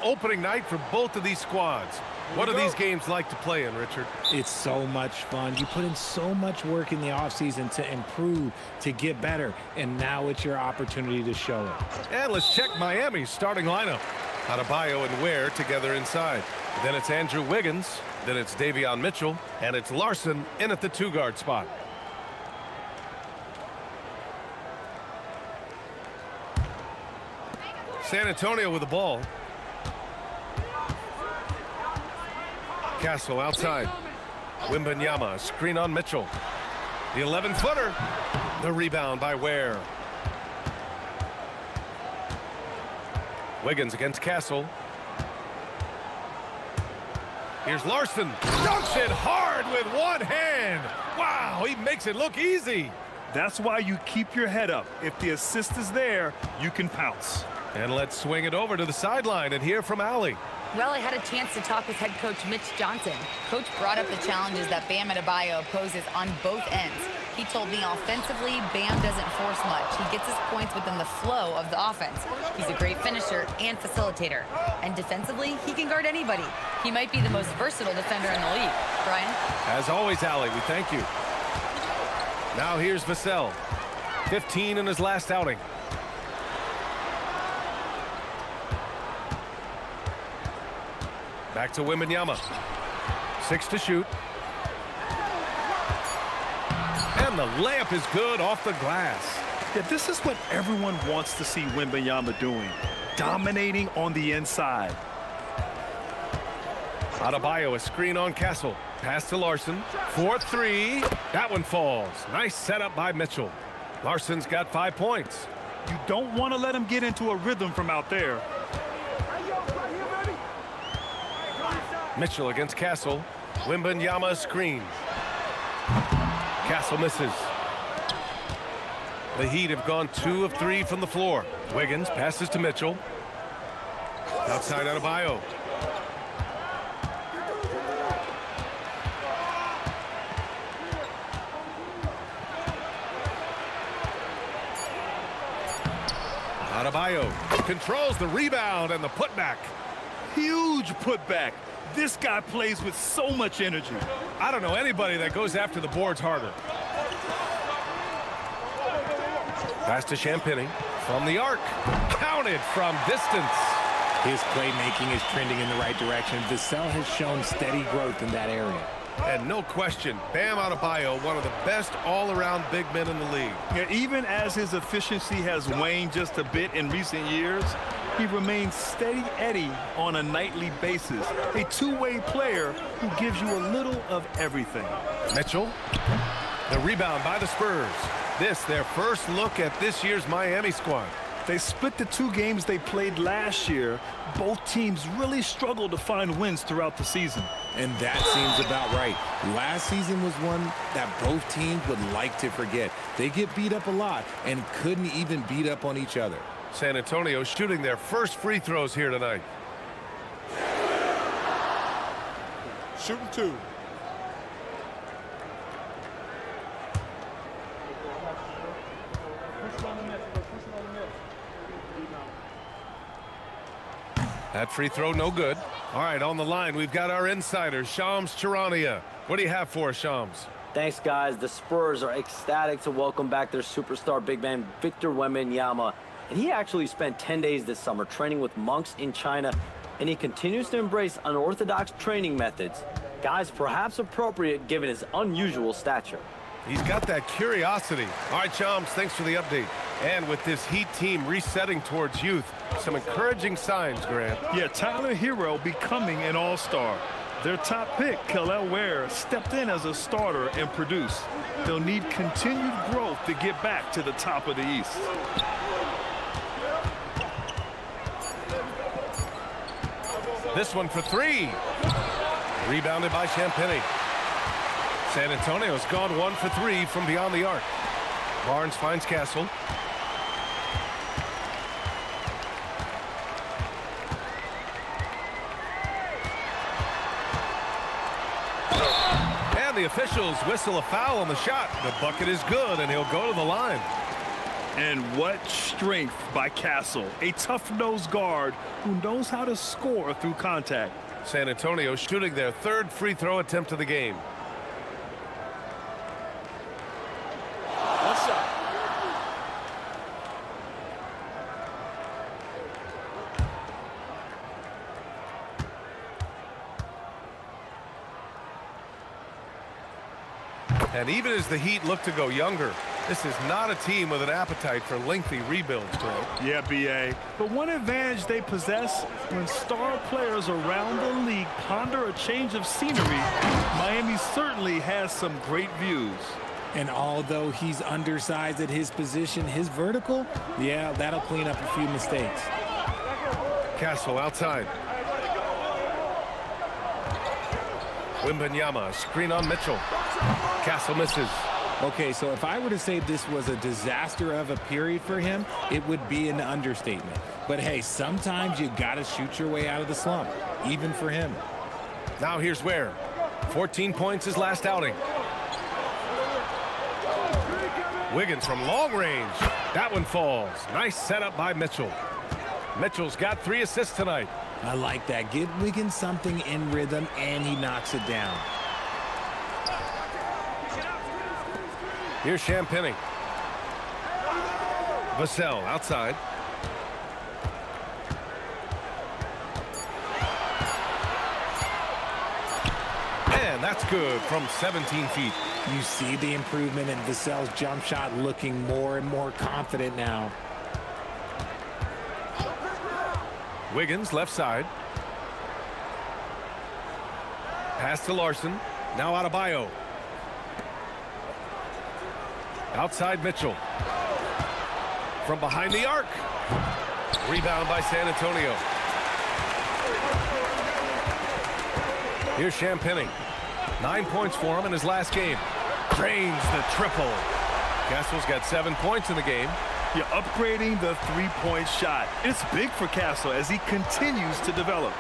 opening night for both of these squads. What do these games like to play in, Richard? It's so much fun. You put in so much work in the offseason to improve, to get better, and now it's your opportunity to show it. And let's check Miami's starting lineup. Adebayo and Ware together inside. Then it's Andrew Wiggins. Then it's Davion Mitchell. And it's Larson in at the two-guard spot. San Antonio with the ball. Castle outside. Wembanyama, screen on Mitchell. The 11-footer. The rebound by Ware. Wiggins against Castle. Here's Larson. Dunks it hard with one hand. Wow, he makes it look easy. That's why you keep your head up. If the assist is there, you can pounce. And let's swing it over to the sideline and hear from Allie. Well, I had a chance to talk with head coach Mitch Johnson. Coach brought up the challenges that Bam Adebayo poses on both ends. He told me offensively, Bam doesn't force much. He gets his points within the flow of the offense. He's a great finisher and facilitator. And defensively, he can guard anybody. He might be the most versatile defender in the league. Brian? As always, Allie, we thank you. Now here's Vassell. 15 in his last outing. Back to Wembanyama. 6 to shoot. And the layup is good off the glass. Yeah, this is what everyone wants to see Wembanyama doing. Dominating on the inside. Adebayo, a screen on Castle. Pass to Larson. 4-3. That one falls. Nice setup by Mitchell. Larson's got 5 points. You don't want to let him get into a rhythm from out there. Mitchell against Castle. Wembanyama screen. Castle misses. The Heat have gone 2 of 3 from the floor. Wiggins passes to Mitchell. Outside Adebayo. Adebayo controls the rebound and the putback. Huge putback. This guy plays with so much energy. I don't know anybody that goes after the boards harder. Pass to Champagny from the arc. Counted from distance. His playmaking is trending in the right direction. Vassell has shown steady growth in that area. And no question, Bam Adebayo, one of the best all-around big men in the league. Yeah, even as his efficiency has waned just a bit in recent years, he remains steady Eddie on a nightly basis. A two-way player who gives you a little of everything. Mitchell, the rebound by the Spurs. This, their first look at this year's Miami squad. They split the 2 games they played last year. Both teams really struggled to find wins throughout the season. And that seems about right. Last season was one that both teams would like to forget. They get beat up a lot and couldn't even beat up on each other. San Antonio shooting their first free throws here tonight. Shooting 2. That free throw, no good. All right, on the line, we've got our insider, Shams Charania. What do you have for us, Shams? Thanks, guys. The Spurs are ecstatic to welcome back their superstar big man, Victor Wembanyama. And he actually spent 10 days this summer training with monks in China, and he continues to embrace unorthodox training methods. Guys, perhaps appropriate given his unusual stature. He's got that curiosity. All right, Shams, thanks for the update. And with this Heat team resetting towards youth, some encouraging signs, Grant. Yeah, Tyler Hero becoming an all-star. Their top pick, Kel'el Ware, stepped in as a starter and produced. They'll need continued growth to get back to the top of the East. This one for 3. Rebounded by Champagny. San Antonio's gone 1 for 3 from beyond the arc. Barnes finds Castle. And the officials whistle a foul on the shot. The bucket is good, and he'll go to the line. And what strength by Castle, a tough-nosed guard who knows how to score through contact. San Antonio shooting their third free throw attempt of the game. One shot. And even as the Heat look to go younger, this is not a team with an appetite for lengthy rebuilds, Greg. Yeah, B.A. But one advantage they possess, when star players around the league ponder a change of scenery, Miami certainly has some great views. And although he's undersized at his position, his vertical, yeah, that'll clean up a few mistakes. Castle outside. Wembanyama, screen on Mitchell. Castle misses. Okay, so if I were to say this was a disaster of a period for him, it would be an understatement. But hey, sometimes you got to shoot your way out of the slump, even for him. Now here's Ware. 14 points his last outing. Wiggins from long range. That one falls. Nice setup by Mitchell. Mitchell's got 3 assists tonight. I like that. Give Wiggins something in rhythm, and he knocks it down. Here's Champagny. Vassell outside. And that's good from 17 feet. You see the improvement in Vassell's jump shot, looking more and more confident now. Wiggins left side. Pass to Larson. Now Adebayo. Outside Mitchell. From behind the arc. Rebound by San Antonio. Here's Champagny. 9 points for him in his last game. Drains the triple. Castle's got 7 points in the game. You're upgrading the three-point shot. It's big for Castle as he continues to develop.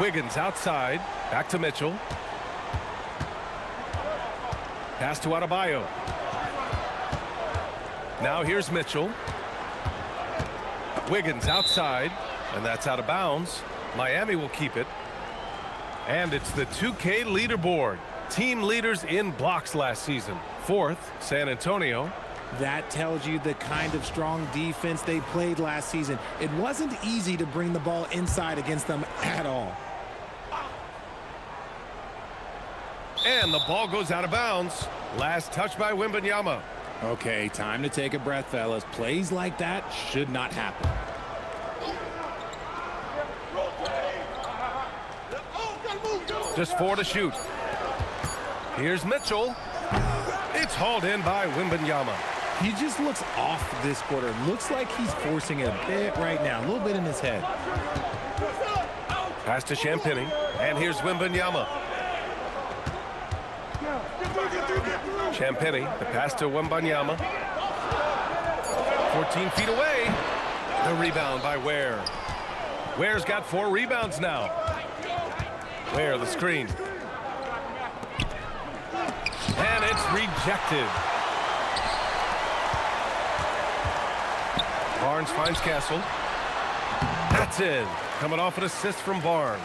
Wiggins outside. Back to Mitchell. Pass to Adebayo. Now here's Mitchell. Wiggins outside, and that's out of bounds. Miami will keep it. And it's the 2K leaderboard. Team leaders in blocks last season. 4th, San Antonio. That tells you the kind of strong defense they played last season. It wasn't easy to bring the ball inside against them at all. And the ball goes out of bounds. Last touch by Wembanyama. Okay, time to take a breath, fellas. Plays like that should not happen. Just 4 to shoot. Here's Mitchell. It's hauled in by Wembanyama. He just looks off this quarter. Looks like he's forcing it a bit right now. A little bit in his head. Pass to Champagny. And here's Wembanyama. Champagny, the pass to Wembanyama. 14 feet away. The rebound by Ware. Ware's got 4 rebounds now. Ware, the screen. And it's rejected. Barnes finds Castle. That's in. Coming off an assist from Barnes.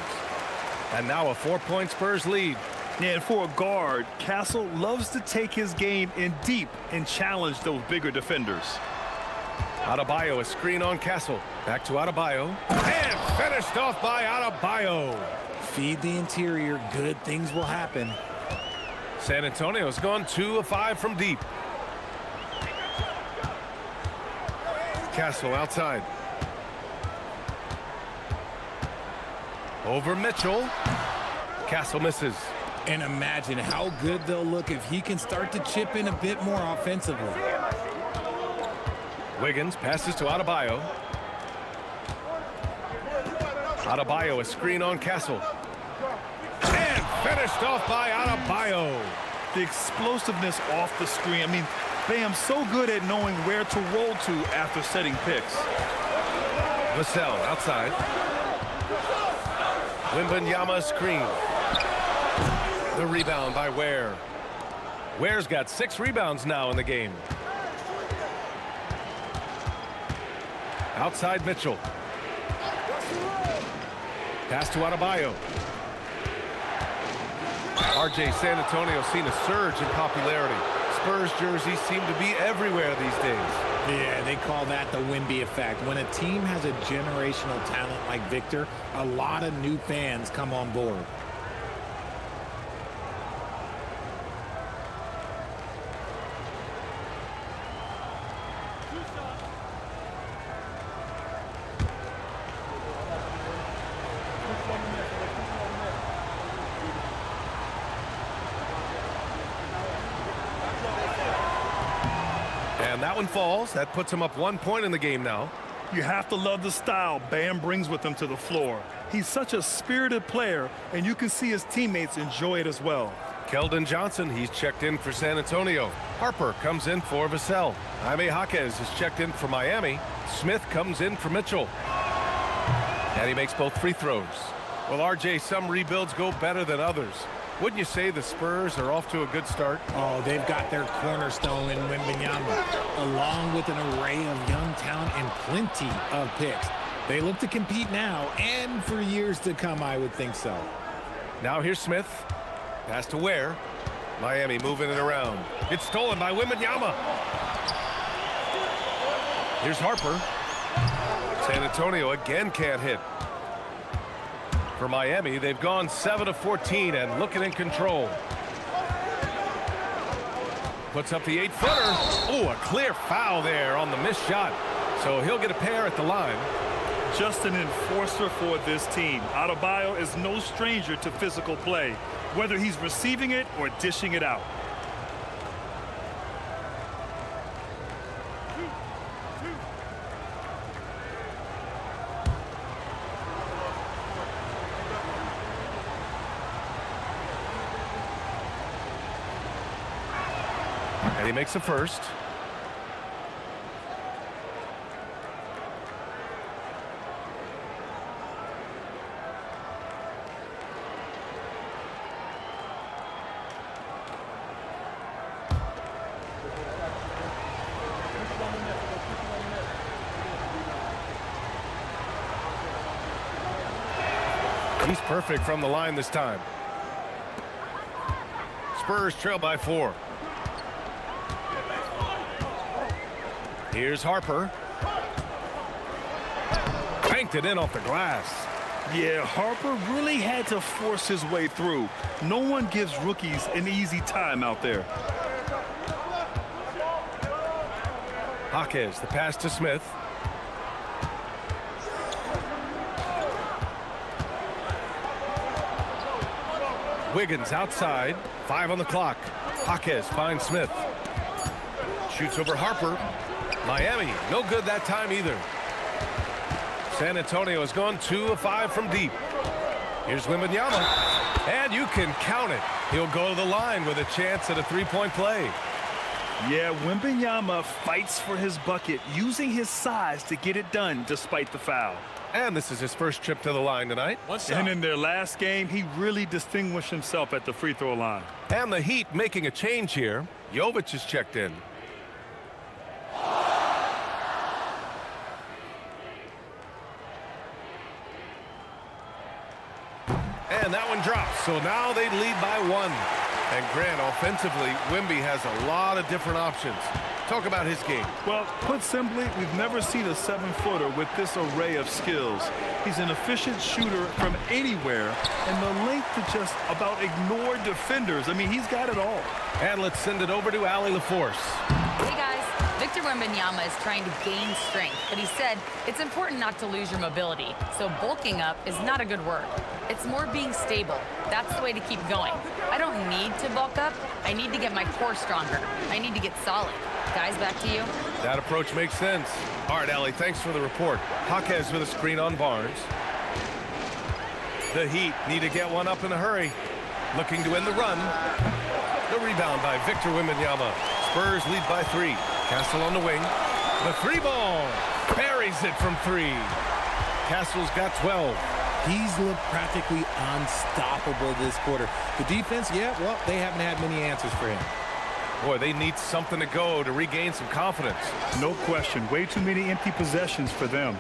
And now a 4-point Spurs lead. And for a guard, Castle loves to take his game in deep and challenge those bigger defenders. Adebayo, a screen on Castle. Back to Adebayo. And finished off by Adebayo. Feed the interior. Good things will happen. San Antonio's gone 2 of 5 from deep. Castle outside. Over Mitchell. Castle misses. And imagine how good they'll look if he can start to chip in a bit more offensively. Wiggins passes to Adebayo. Adebayo, a screen on Castle. And finished off by Adebayo. The explosiveness off the screen. I mean, Bam's so good at knowing where to roll to after setting picks. Vassell outside. Wembanyama screen. The rebound by Ware. Ware's got 6 rebounds now in the game. Outside Mitchell. Pass to Adebayo. RJ San Antonio seen a surge in popularity. Spurs jerseys seem to be everywhere these days. Yeah, they call that the Wemby effect. When a team has a generational talent like Victor, a lot of new fans come on board. And that one falls. That puts him up 1 point in the game now. You have to love the style Bam brings with him to the floor. He's such a spirited player, and you can see his teammates enjoy it as well. Keldon Johnson, he's checked in for San Antonio. Harper comes in for Vassell. Jaime Jaquez is checked in for Miami. Smith comes in for Mitchell. And he makes both free throws. Well, RJ, some rebuilds go better than others. Wouldn't you say the Spurs are off to a good start? Oh, they've got their cornerstone in Wembanyama, along with an array of young talent and plenty of picks. They look to compete now and for years to come, I would think so. Now here's Smith. Pass to Ware. Miami moving it around. It's stolen by Wembanyama. Here's Harper. San Antonio again can't hit. For Miami, they've gone 7 of 14 and looking in control. Puts up the 8-footer. Oh, a clear foul there on the missed shot. So he'll get a pair at the line. Just an enforcer for this team. Adebayo is no stranger to physical play, whether he's receiving it or dishing it out. And he makes a first. He's perfect from the line this time. Spurs trail by 4. Here's Harper. Banked it in off the glass. Yeah, Harper really had to force his way through. No one gives rookies an easy time out there. Jaquez, the pass to Smith. Wiggins outside. 5 on the clock. Jaquez finds Smith. Shoots over Harper. Miami, no good that time either. San Antonio has gone 2 of 5 from deep. Here's Wembanyama. And you can count it. He'll go to the line with a chance at a 3-point play. Yeah, Wembanyama fights for his bucket, using his size to get it done despite the foul. And this is his first trip to the line tonight. And in their last game, he really distinguished himself at the free throw line. And the Heat making a change here. Jovic is checked in. And that one drops. So now they lead by 1. And Grant, offensively, Wemby has a lot of different options. Talk about his game. Well, put simply, we've never seen a 7-footer with this array of skills. He's an efficient shooter from anywhere, and the length to just about ignore defenders. I mean, he's got it all. And let's send it over to Allie LaForce. Hey, guys. Victor Wembanyama is trying to gain strength, but he said it's important not to lose your mobility. So bulking up is not a good word. It's more being stable. That's the way to keep going. I don't need to bulk up. I need to get my core stronger. I need to get solid. Guys, back to you. That approach makes sense. All right, Allie, thanks for the report. Jaquez with a screen on Barnes. The Heat need to get one up in a hurry. Looking to end the run. The rebound by Victor Wembanyama. Spurs lead by 3. Castle on the wing. The 3 ball. Buries it from 3. Castle's got 12. He's looked practically unstoppable this quarter. The defense, yeah, well, they haven't had many answers for him. Boy, they need something to go to regain some confidence. No question. Way too many empty possessions for them.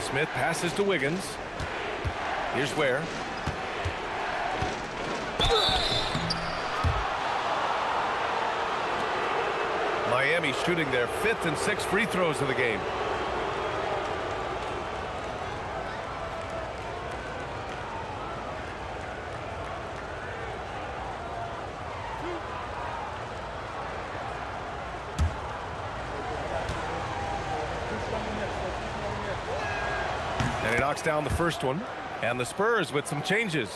Smith passes to Wiggins. Here's Ware. Miami shooting their 5th and 6th free throws of the game. And he knocks down the first one. And the Spurs with some changes.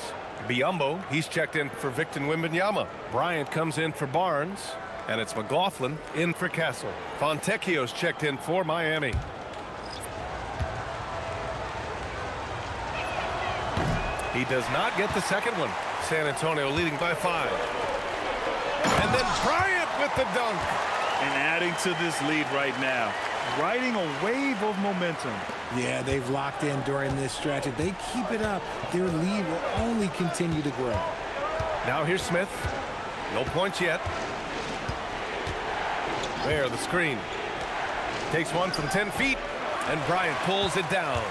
Biyombo, he's checked in for Victor Wembanyama. Bryant comes in for Barnes. And it's McLaughlin in for Castle. Fontecchio's checked in for Miami. He does not get the second one. San Antonio leading by 5. And then Bryant with the dunk. And adding to this lead right now. Riding a wave of momentum. Yeah, they've locked in during this stretch. If they keep it up, their lead will only continue to grow. Now here's Smith. No points yet. There, the screen. Takes one from 10 feet, and Bryant pulls it down.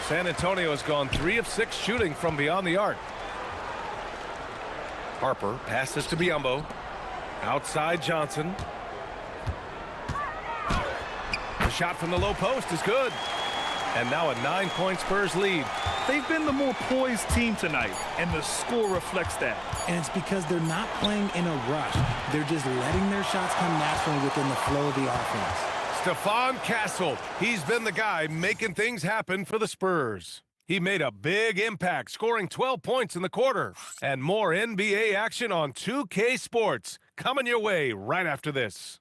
San Antonio has gone 3 of 6 shooting from beyond the arc. Harper passes to Biyombo. Outside Johnson. The shot from the low post is good. And now a 9-point Spurs lead. They've been the more poised team tonight, and the score reflects that. And it's because they're not playing in a rush. They're just letting their shots come naturally within the flow of the offense. Stephon Castle, he's been the guy making things happen for the Spurs. He made a big impact, scoring 12 points in the quarter. And more NBA action on 2K Sports coming your way right after this.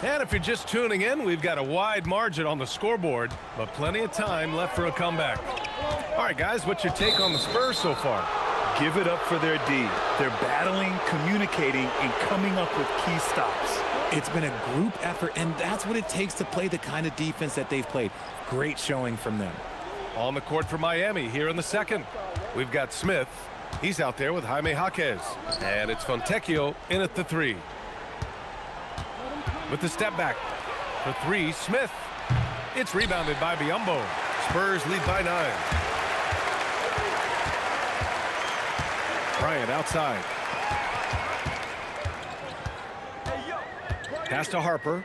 And if you're just tuning in, we've got a wide margin on the scoreboard, but plenty of time left for a comeback. All right, guys, what's your take on the Spurs so far? Give it up for their D. They're battling, communicating, and coming up with key stops. It's been a group effort, and that's what it takes to play the kind of defense that they've played. Great showing from them. On the court for Miami here in the second. We've got Smith. He's out there with Jaime Jaquez. And it's Fontecchio in at the 3. With the step back for 3, Smith. It's rebounded by Biyombo. Spurs lead by 9. Bryant outside. Pass to Harper.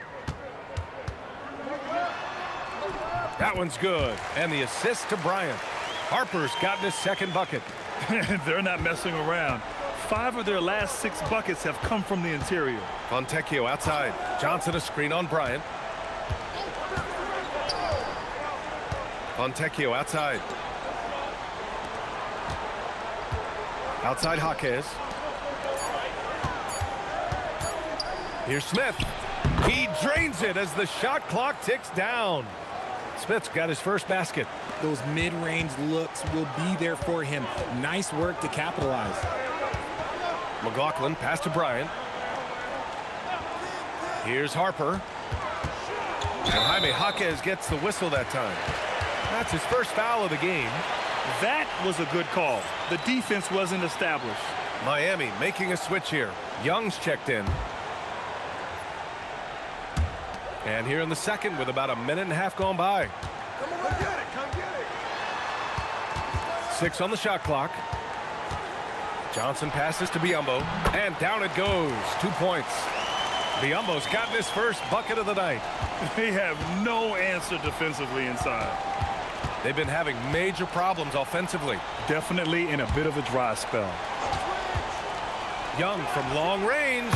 That one's good. And the assist to Bryant. Harper's gotten his second bucket. They're not messing around. 5 of their last 6 buckets have come from the interior. Fontecchio outside. Johnson a screen on Bryant. Fontecchio outside. Outside Jaquez. Here's Smith. He drains it as the shot clock ticks down. Smith's got his first basket. Those mid-range looks will be there for him. Nice work to capitalize. McLaughlin pass to Bryant. Here's Harper. And Jaime Jaquez gets the whistle that time. That's his first foul of the game. That was a good call. The defense wasn't established. Miami making a switch here. Young's checked in. And here in the second with about a minute and a half gone by. Come on, get it. Come get it. 6 on the shot clock. Johnson passes to Biyombo. And down it goes. 2 points. Biyombo's gotten his first bucket of the night. They have no answer defensively inside. They've been having major problems offensively. Definitely in a bit of a dry spell. Young from long range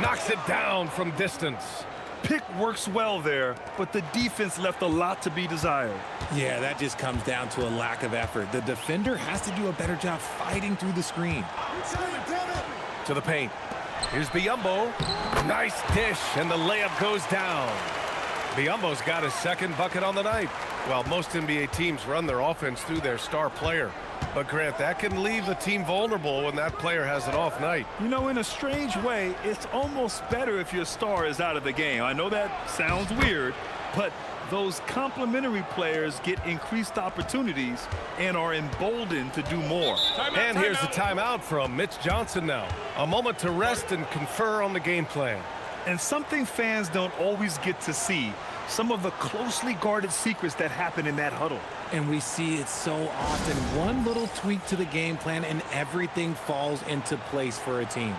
knocks it down from distance. Pick works well there, but the defense left a lot to be desired. Yeah, that just comes down to a lack of effort. The defender has to do a better job fighting through the screen. To the paint. Here's Biyombo. Nice dish, and the layup goes down. Biyombo's got his second bucket on the night. Well, most NBA teams run their offense through their star player. But, Grant, that can leave the team vulnerable when that player has an off night. You know, in a strange way, it's almost better if your star is out of the game. I know that sounds weird, But those complementary players get increased opportunities and are emboldened to do more. And here's the timeout from Mitch Johnson now. A moment to rest and confer on the game plan. And something fans don't always get to see, some of the closely guarded secrets that happen in that huddle. And we see it so often. One little tweak to the game plan and everything falls into place for a team.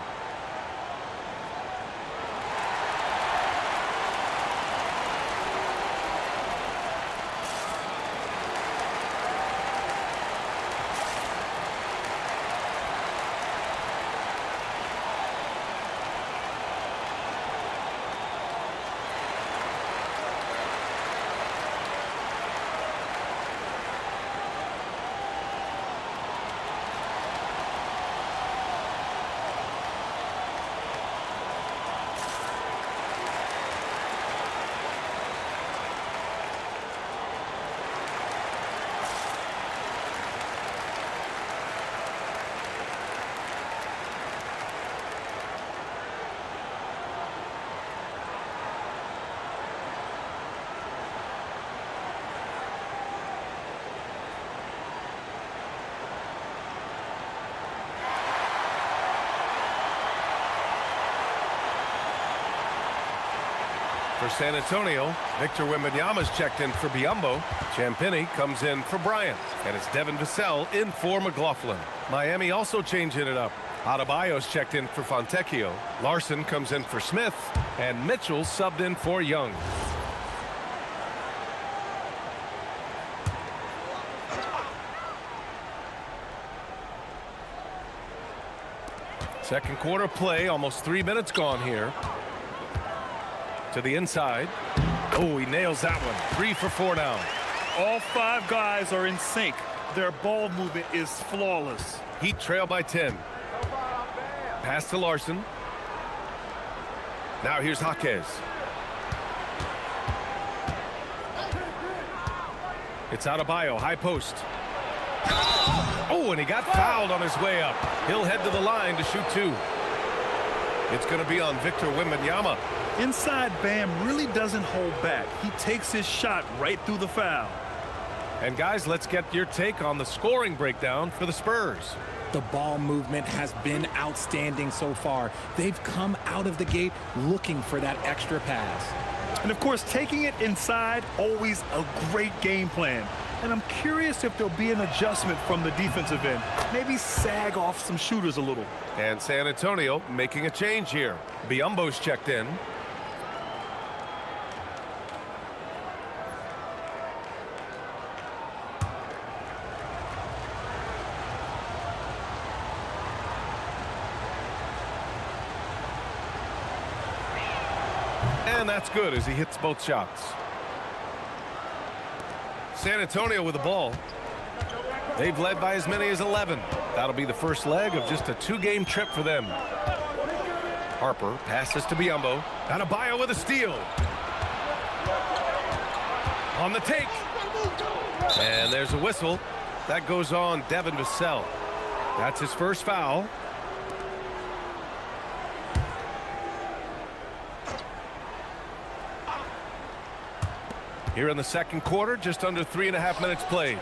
For San Antonio, Victor Wembanyama's checked in for Biyombo. Champagnie comes in for Bryant. And it's Devin Vassell in for McLaughlin. Miami also changing it up. Adebayo's checked in for Fontecchio. Larson comes in for Smith. And Mitchell subbed in for Young. Second quarter play, almost 3 minutes gone here. To the inside. Oh, he nails that one. 3 for 4 now. All 5 guys are in sync. Their ball movement is flawless. Heat trail by 10. Pass to Larson. Now here's Jaquez. It's Adebayo, high post. Oh, and he got fouled on his way up. He'll head to the line to shoot 2. It's going to be on Victor Wembanyama. Inside, Bam really doesn't hold back. He takes his shot right through the foul. And guys, let's get your take on the scoring breakdown for the Spurs. The ball movement has been outstanding so far. They've come out of the gate looking for that extra pass. And of course, taking it inside, always a great game plan. And I'm curious if there'll be an adjustment from the defensive end. Maybe sag off some shooters a little. And San Antonio making a change here. Biyombo's checked in. And that's good as he hits both shots. San Antonio with the ball. They've led by as many as 11. That'll be the first leg of just a 2-game trip for them. Harper passes to Biyombo. Adebayo with a steal. On the take. And there's a whistle. That goes on Devin Vassell. That's his first foul. Here in the second quarter, just under 3.5 minutes played.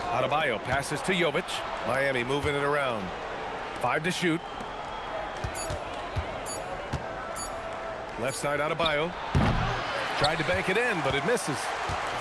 Adebayo passes to Jovic. Miami moving it around. 5 to shoot. Left side Adebayo. Tried to bank it in, but it misses.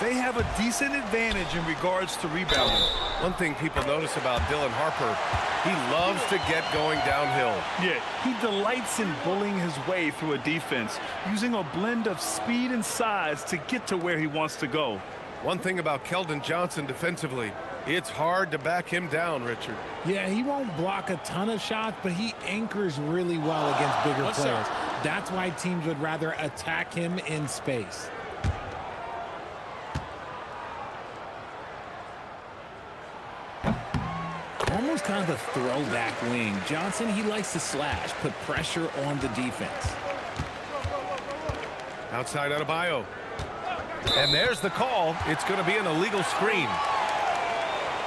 They have a decent advantage in regards to rebounding. One thing people notice about Dylan Harper, he loves to get going downhill. Yeah, he delights in bullying his way through a defense, using a blend of speed and size to get to where he wants to go. One thing about Keldon Johnson defensively, it's hard to back him down, Richard. Yeah, he won't block a ton of shots, but he anchors really well against bigger players. That's why teams would rather attack him in space. Almost kind of a throwback wing. Johnson, he likes to slash, put pressure on the defense. Outside Adebayo. And there's the call. It's going to be an illegal screen.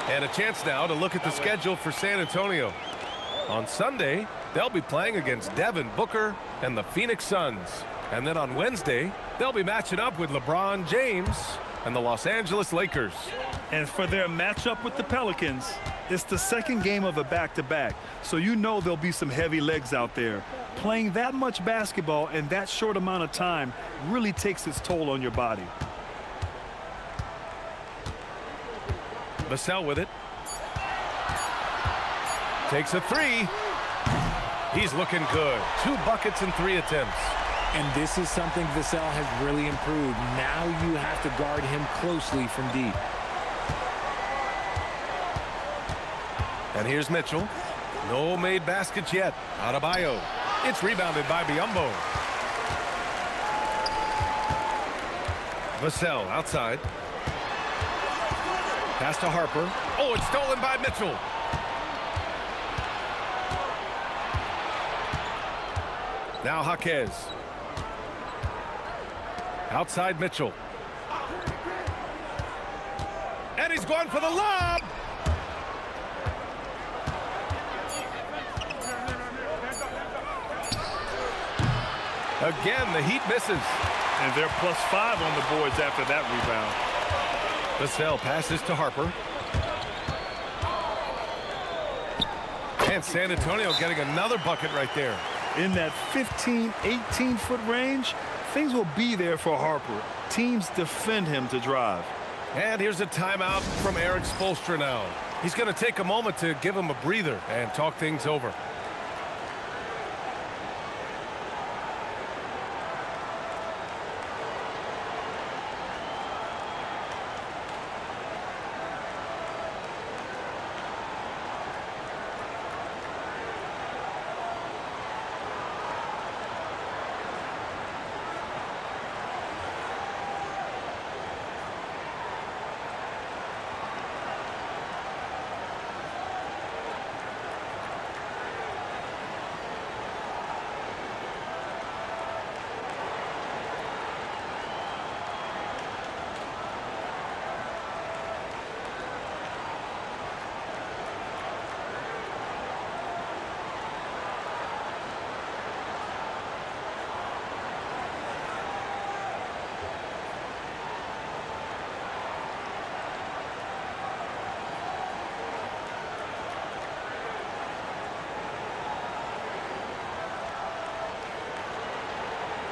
And a chance now to look at the schedule for San Antonio. On Sunday, they'll be playing against Devin Booker and the Phoenix Suns. And then on Wednesday, they'll be matching up with LeBron James and the Los Angeles Lakers. And for their matchup with the Pelicans, it's the second game of a back-to-back. So you know there'll be some heavy legs out there. Playing that much basketball in that short amount of time really takes its toll on your body. Vassell with it. Takes a three. He's looking good. 2 buckets in 3 attempts. And this is something Vassell has really improved. Now you have to guard him closely from deep. And here's Mitchell. No made baskets yet. Adebayo. It's rebounded by Biyombo. Vassell outside. Pass to Harper. Oh, it's stolen by Mitchell. Now Jaquez. Outside Mitchell. And he's going for the lob. Again, the Heat misses. And they're +5 on the boards after that rebound. Vassell passes to Harper. And San Antonio getting another bucket right there. In that 15, 18-foot range, things will be there for Harper. Teams defend him to drive. And here's a timeout from Eric Spoelstra now. He's going to take a moment to give him a breather and talk things over.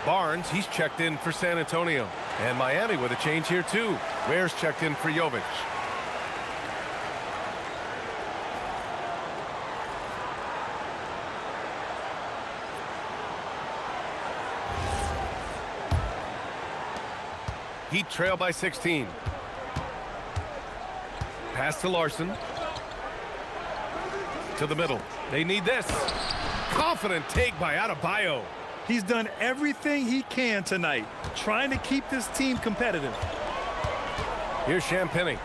Barnes, he's checked in for San Antonio. And Miami with a change here, too. Ware's checked in for Jovic. Heat trail by 16. Pass to Larson. To the middle. They need this. Confident take by Adebayo. He's done everything he can tonight, trying to keep this team competitive. Here's Champagnie.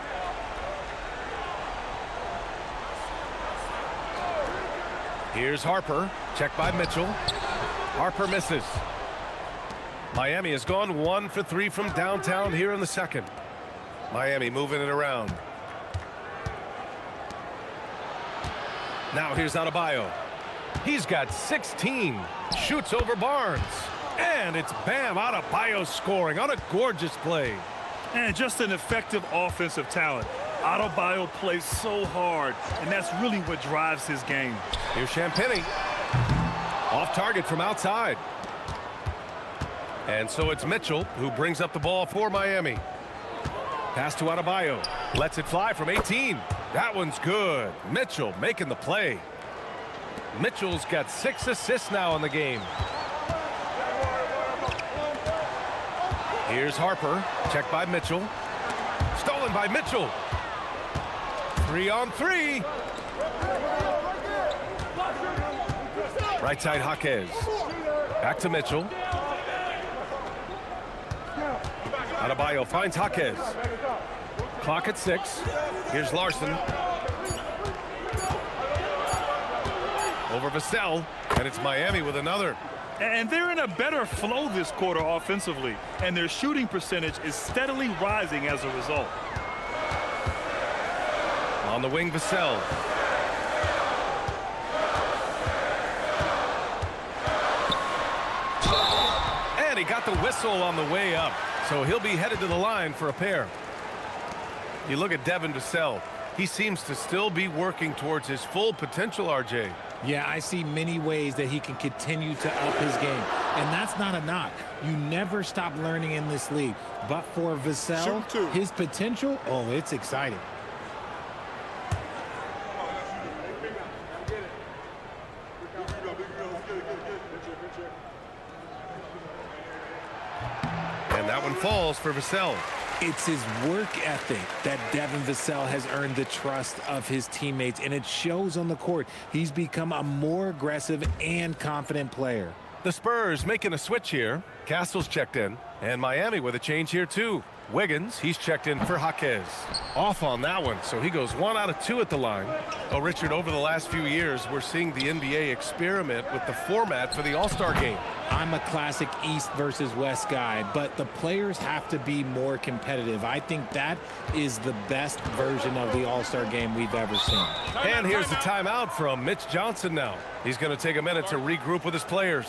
Here's Harper. Checked by Mitchell. Harper misses. Miami has gone 1 for 3 from downtown here in the second. Miami moving it around. Now here's Adebayo. He's got 16. Shoots over Barnes. And it's Bam Adebayo scoring on a gorgeous play. And just an effective offensive talent. Adebayo plays so hard, and that's really what drives his game. Here's Champagnie. Off target from outside. And so it's Mitchell who brings up the ball for Miami. Pass to Adebayo. Lets it fly from 18. That one's good. Mitchell making the play. Mitchell's got 6 assists now in the game. Here's Harper. Checked by Mitchell. Stolen by Mitchell. 3-on-3. Right side Jaquez. Back to Mitchell. Adebayo finds Jaquez. Clock at 6. Here's Larson. Over Vassell, and it's Miami with another. And they're in a better flow this quarter offensively, and their shooting percentage is steadily rising as a result. On the wing, Vassell. got the whistle on the way up, so he'll be headed to the line for a pair. You look at Devin Vassell. He seems to still be working towards his full potential, RJ. Yeah, I see many ways that he can continue to up his game. And that's not a knock. You never stop learning in this league. But for Vassell, his potential, oh, it's exciting. And that one falls for Vassell. It's his work ethic that Devin Vassell has earned the trust of his teammates, and it shows on the court. He's become a more aggressive and confident player. The Spurs making a switch here. Castle's checked in, and Miami with a change here too. Wiggins, he's checked in for Jaquez. Off on that one, so he goes 1 out of 2 at the line. Oh, Richard, over the last few years, we're seeing the NBA experiment with the format for the All-Star game. I'm a classic East versus West guy, but the players have to be more competitive. I think that is the best version of the All-Star game we've ever seen. And here's the timeout from Mitch Johnson now. He's going to take a minute to regroup with his players.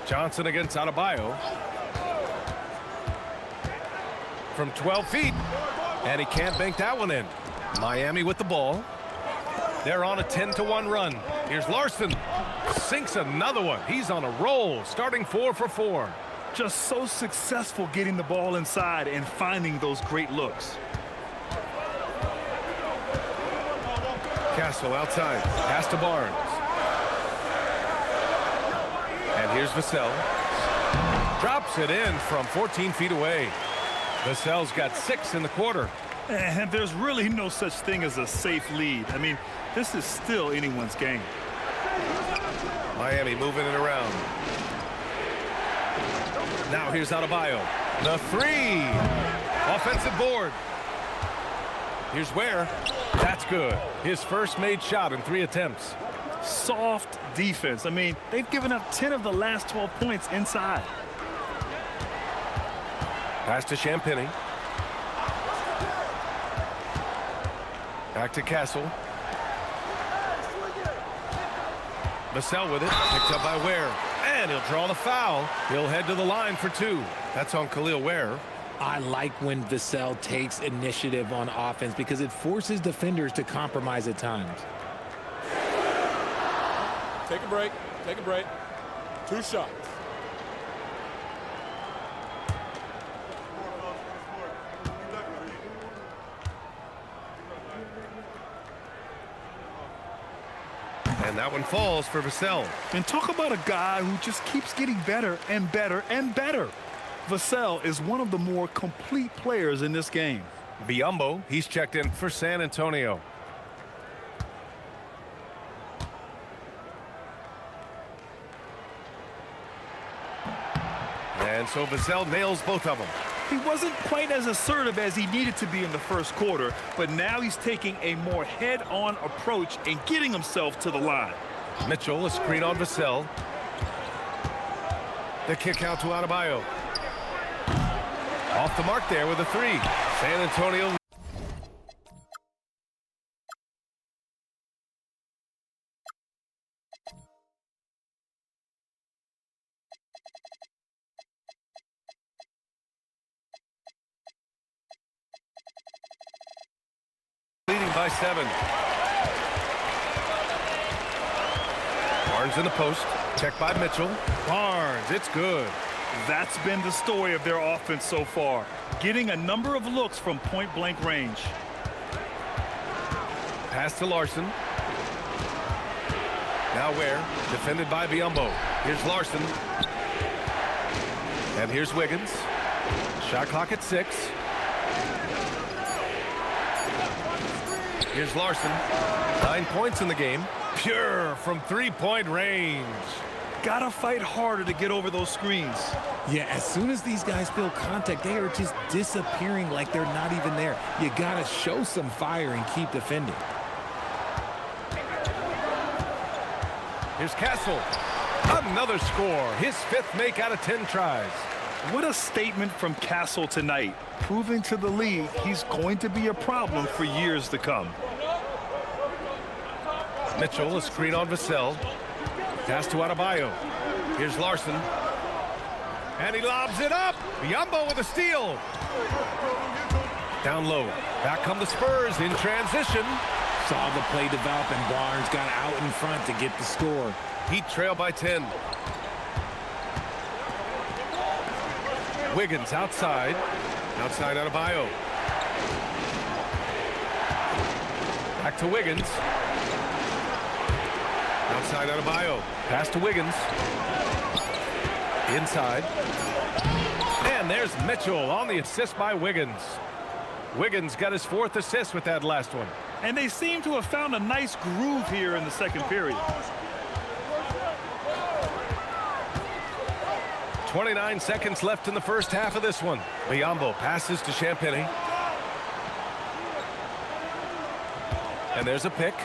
Johnson against Adebayo. From 12 feet. And he can't bank that one in. Miami with the ball. They're on a 10-1 run. Here's Larson. Sinks another one. He's on a roll, starting 4 for 4. Just so successful getting the ball inside and finding those great looks. Castle outside. Pass to Barnes. And here's Vassell. Drops it in from 14 feet away. Vassell's got 6 in the quarter. And there's really no such thing as a safe lead. I mean, this is still anyone's game. Miami moving it around. Now here's Adebayo. The 3. Offensive board. Here's Ware. That's good. His first made shot in 3 attempts. Soft defense. I mean, they've given up 10 of the last 12 points inside. Pass to Champagny. Back to Castle. Vassell with it. Picked up by Ware. And he'll draw the foul. He'll head to the line for 2. That's on Khalil Ware. I like when Vassell takes initiative on offense because it forces defenders to compromise at times. Take a break. Take a break. 2 shots. And that one falls for Vassell. And talk about a guy who just keeps getting better and better and better. Vassell is one of the more complete players in this game. Biyombo, he's checked in for San Antonio. And so Vassell nails both of them. He wasn't quite as assertive as he needed to be in the first quarter, but now he's taking a more head-on approach and getting himself to the line. Mitchell, a screen on Vassell. The kick out to Adebayo. Off the mark there with a three. San Antonio. Leading by 7. Barnes in the post. Check by Mitchell. Barnes, it's good. That's been the story of their offense so far, getting a number of looks from point-blank range. Pass to Larson. Now Ware, defended by Biyombo. Here's Larson. And here's Wiggins. Shot clock at 6. Here's Larson. 9 points in the game. Pure from three-point range. Gotta fight harder to get over those screens. Yeah, as soon as these guys feel contact, they are just disappearing like they're not even there. You gotta show some fire and keep defending. Here's Castle. Another score. His 5th make out of 10 tries. What a statement from Castle tonight, proving to the league he's going to be a problem for years to come. Mitchell, a screen on Vassell. Pass to Adebayo. Here's Larson. And he lobs it up. Biyombo with a steal. Down low. Back come the Spurs in transition. Saw the play develop, and Barnes got out in front to get the score. Heat trail by 10. Wiggins outside. Outside Adebayo. Back to Wiggins. Outside Adebayo. Pass to Wiggins. Inside. And there's Mitchell on the assist by Wiggins. Wiggins got his 4th assist with that last one. And they seem to have found a nice groove here in the second period. 29 seconds left in the first half of this one. Biyombo passes to Champagnie. And there's a pick.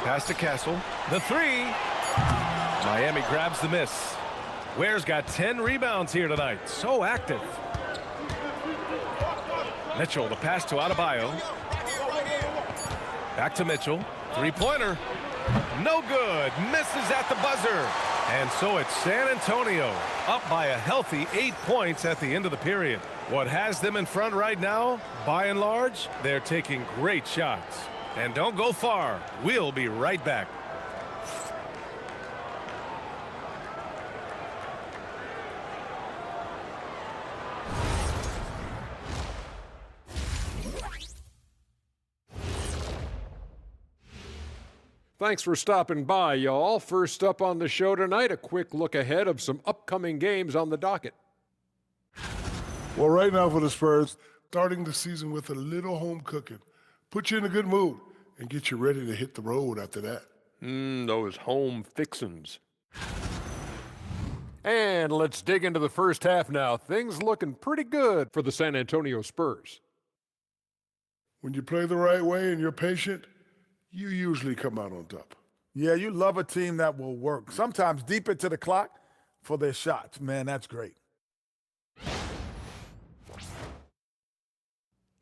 Pass to Castle. The 3. Miami grabs the miss. Ware's got 10 rebounds here tonight. So active. Mitchell, the pass to Adebayo. Back to Mitchell. Three-pointer. No good. Misses at the buzzer. And so it's San Antonio up by a healthy 8 points at the end of the period. What has them in front right now, by and large, they're taking great shots. And don't go far. We'll be right back. Thanks for stopping by, y'all. First up on the show tonight, a quick look ahead of some upcoming games on the docket. Well, right now for the Spurs, starting the season with a little home cooking. Put you in a good mood and get you ready to hit the road after that. Those home fixins'. And let's dig into the first half now. Things looking pretty good for the San Antonio Spurs. When you play the right way and you're patient, you usually come out on top. Yeah, you love a team that will work, sometimes deep into the clock for their shots. Man, that's great.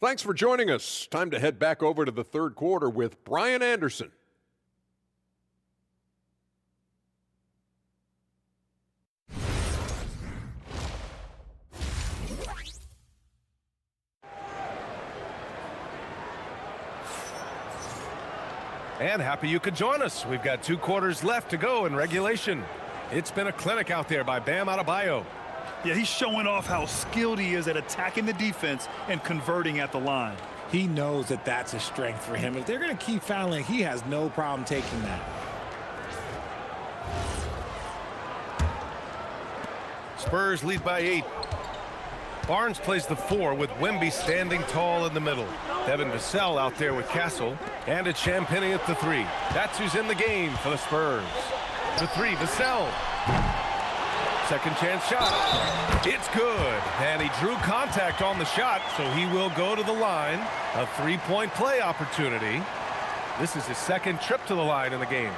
Thanks for joining us. Time to head back over to the third quarter with Brian Anderson. And happy you could join us. We've got 2 quarters left to go in regulation. It's been a clinic out there by Bam Adebayo. Yeah, he's showing off how skilled he is at attacking the defense and converting at the line. He knows that that's a strength for him. If they're going to keep fouling, he has no problem taking that. Spurs lead by 8. Barnes plays the 4 with Wemby standing tall in the middle. Devin Vassell out there with Castle. And it's Champagnie at the 3. That's who's in the game for the Spurs. The 3, Vassell. second chance shot. It's good. And he drew contact on the shot, so he will go to the line. A three-point play opportunity. This is his second trip to the line in the game.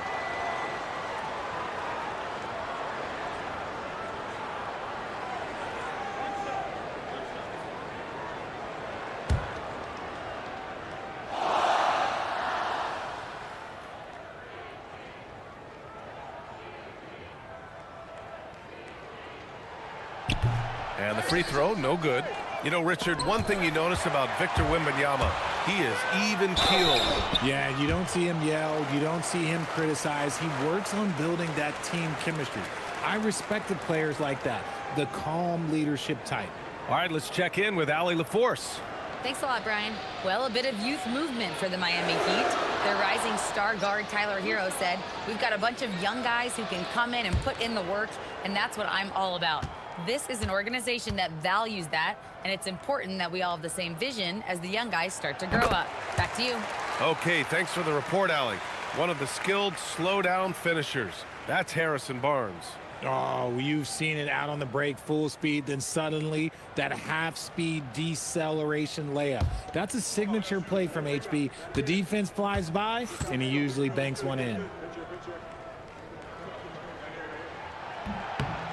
And the free throw, no good. You know, Richard, one thing you notice about Victor Wembanyama, he is even-keeled. Yeah, you don't see him yell. You don't see him criticize. He works on building that team chemistry. I respect the players like that, the calm leadership type. All right, let's check in with Allie LaForce. Thanks a lot, Brian. Well, a bit of youth movement for the Miami Heat. Their rising star guard, Tyler Hero, said, "We've got a bunch of young guys who can come in and put in the work, and that's what I'm all about." This is an organization that values that, and it's important that we all have the same vision as the young guys start to grow up. Back to you. Okay, thanks for the report, Allie. One of the skilled slow-down finishers. That's Harrison Barnes. Oh, you've seen it out on the break, full speed, then suddenly that half-speed deceleration layup. That's a signature play from HB. The defense flies by, and he usually banks one in.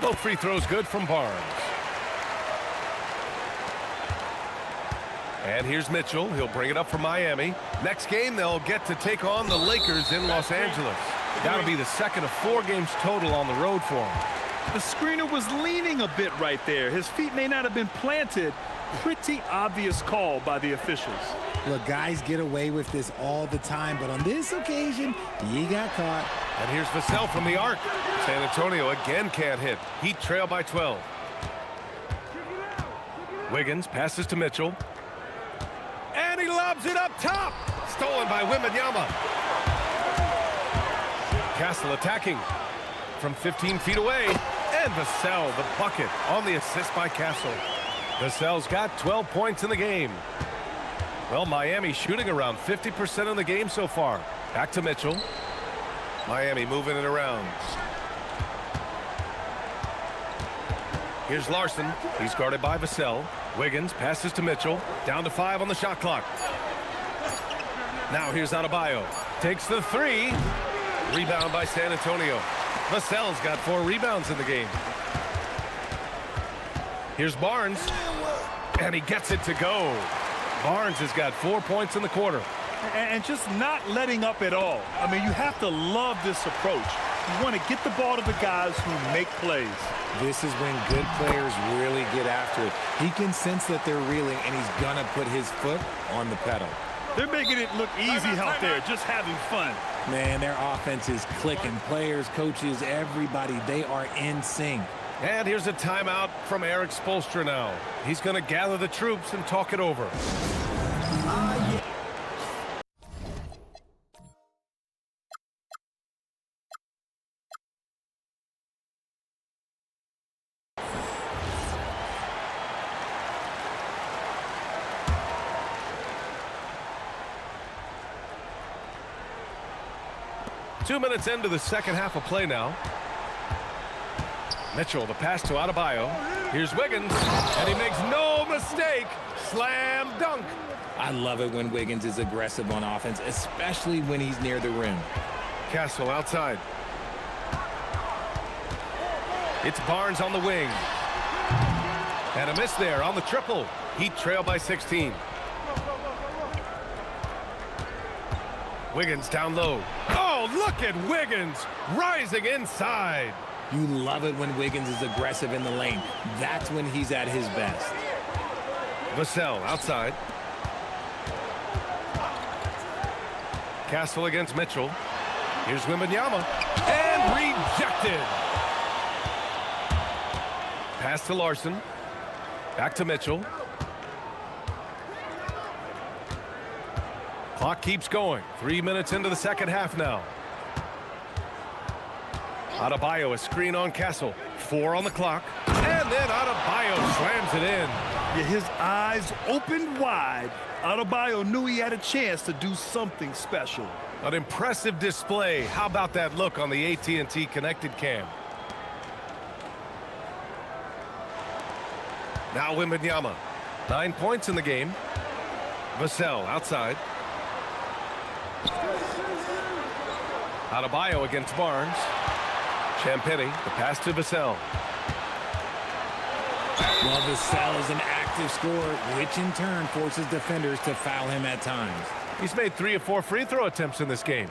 Both free throws good from Barnes. And here's Mitchell. He'll bring it up for Miami. Next game, they'll get to take on the Lakers in Los Angeles. That'll be the second of 4 games total on the road for him. The screener was leaning a bit right there. His feet may not have been planted. Pretty obvious call by the officials. Look, guys get away with this all the time, but on this occasion, he got caught. And here's Vassell from the arc. San Antonio again can't hit. Heat trail by 12. Wiggins passes to Mitchell. And he lobs it up top. Stolen by Wembanyama. Castle attacking from 15 feet away. And Vassell, the bucket on the assist by Castle. Vassell's got 12 points in the game. Well, Miami shooting around 50% in the game so far. Back to Mitchell. Miami moving it around. Here's Larson. He's guarded by Vassell. Wiggins passes to Mitchell. Down to 5 on the shot clock. Now here's Adebayo. Takes the 3. Rebound by San Antonio. Vassell's got 4 rebounds in the game. Here's Barnes. And he gets it to go. Barnes has got 4 points in the quarter. And just not letting up at all. I mean, you have to love this approach. You want to get the ball to the guys who make plays. This is when good players really get after it. He can sense that they're reeling, and he's going to put his foot on the pedal. They're making it look easy out there, just having fun. Man, their offense is clicking. Players, coaches, everybody, they are in sync. And here's a timeout from Eric Spoelstra now. He's going to gather the troops and talk it over. Two minutes into the second half of play now. Mitchell, the pass to Adebayo. Here's Wiggins, and he makes no mistake. Slam dunk. I love it when Wiggins is aggressive on offense, especially when he's near the rim. Castle outside. It's Barnes on the wing. And a miss there on the triple. Heat trail by 16. Wiggins down low. Oh, look at Wiggins rising inside. You love it when Wiggins is aggressive in the lane. That's when he's at his best. Vassell outside. Castle against Mitchell. Here's Wembanyama. And rejected. Pass to Larson. Back to Mitchell. Clock keeps going. 3 minutes into the second half now. Adebayo, a screen on Castle. 4 on the clock. And then Adebayo slams it in. Yeah, his eyes opened wide. Adebayo knew he had a chance to do something special. An impressive display. How about that look on the AT&T connected cam? Now Wembanyama. 9 points in the game. Vassell outside. Adebayo against Barnes. Champagny, the pass to Vassell. Well, Vassell is an active scorer, which in turn forces defenders to foul him at times. He's made 3 of 4 free throw attempts in this game.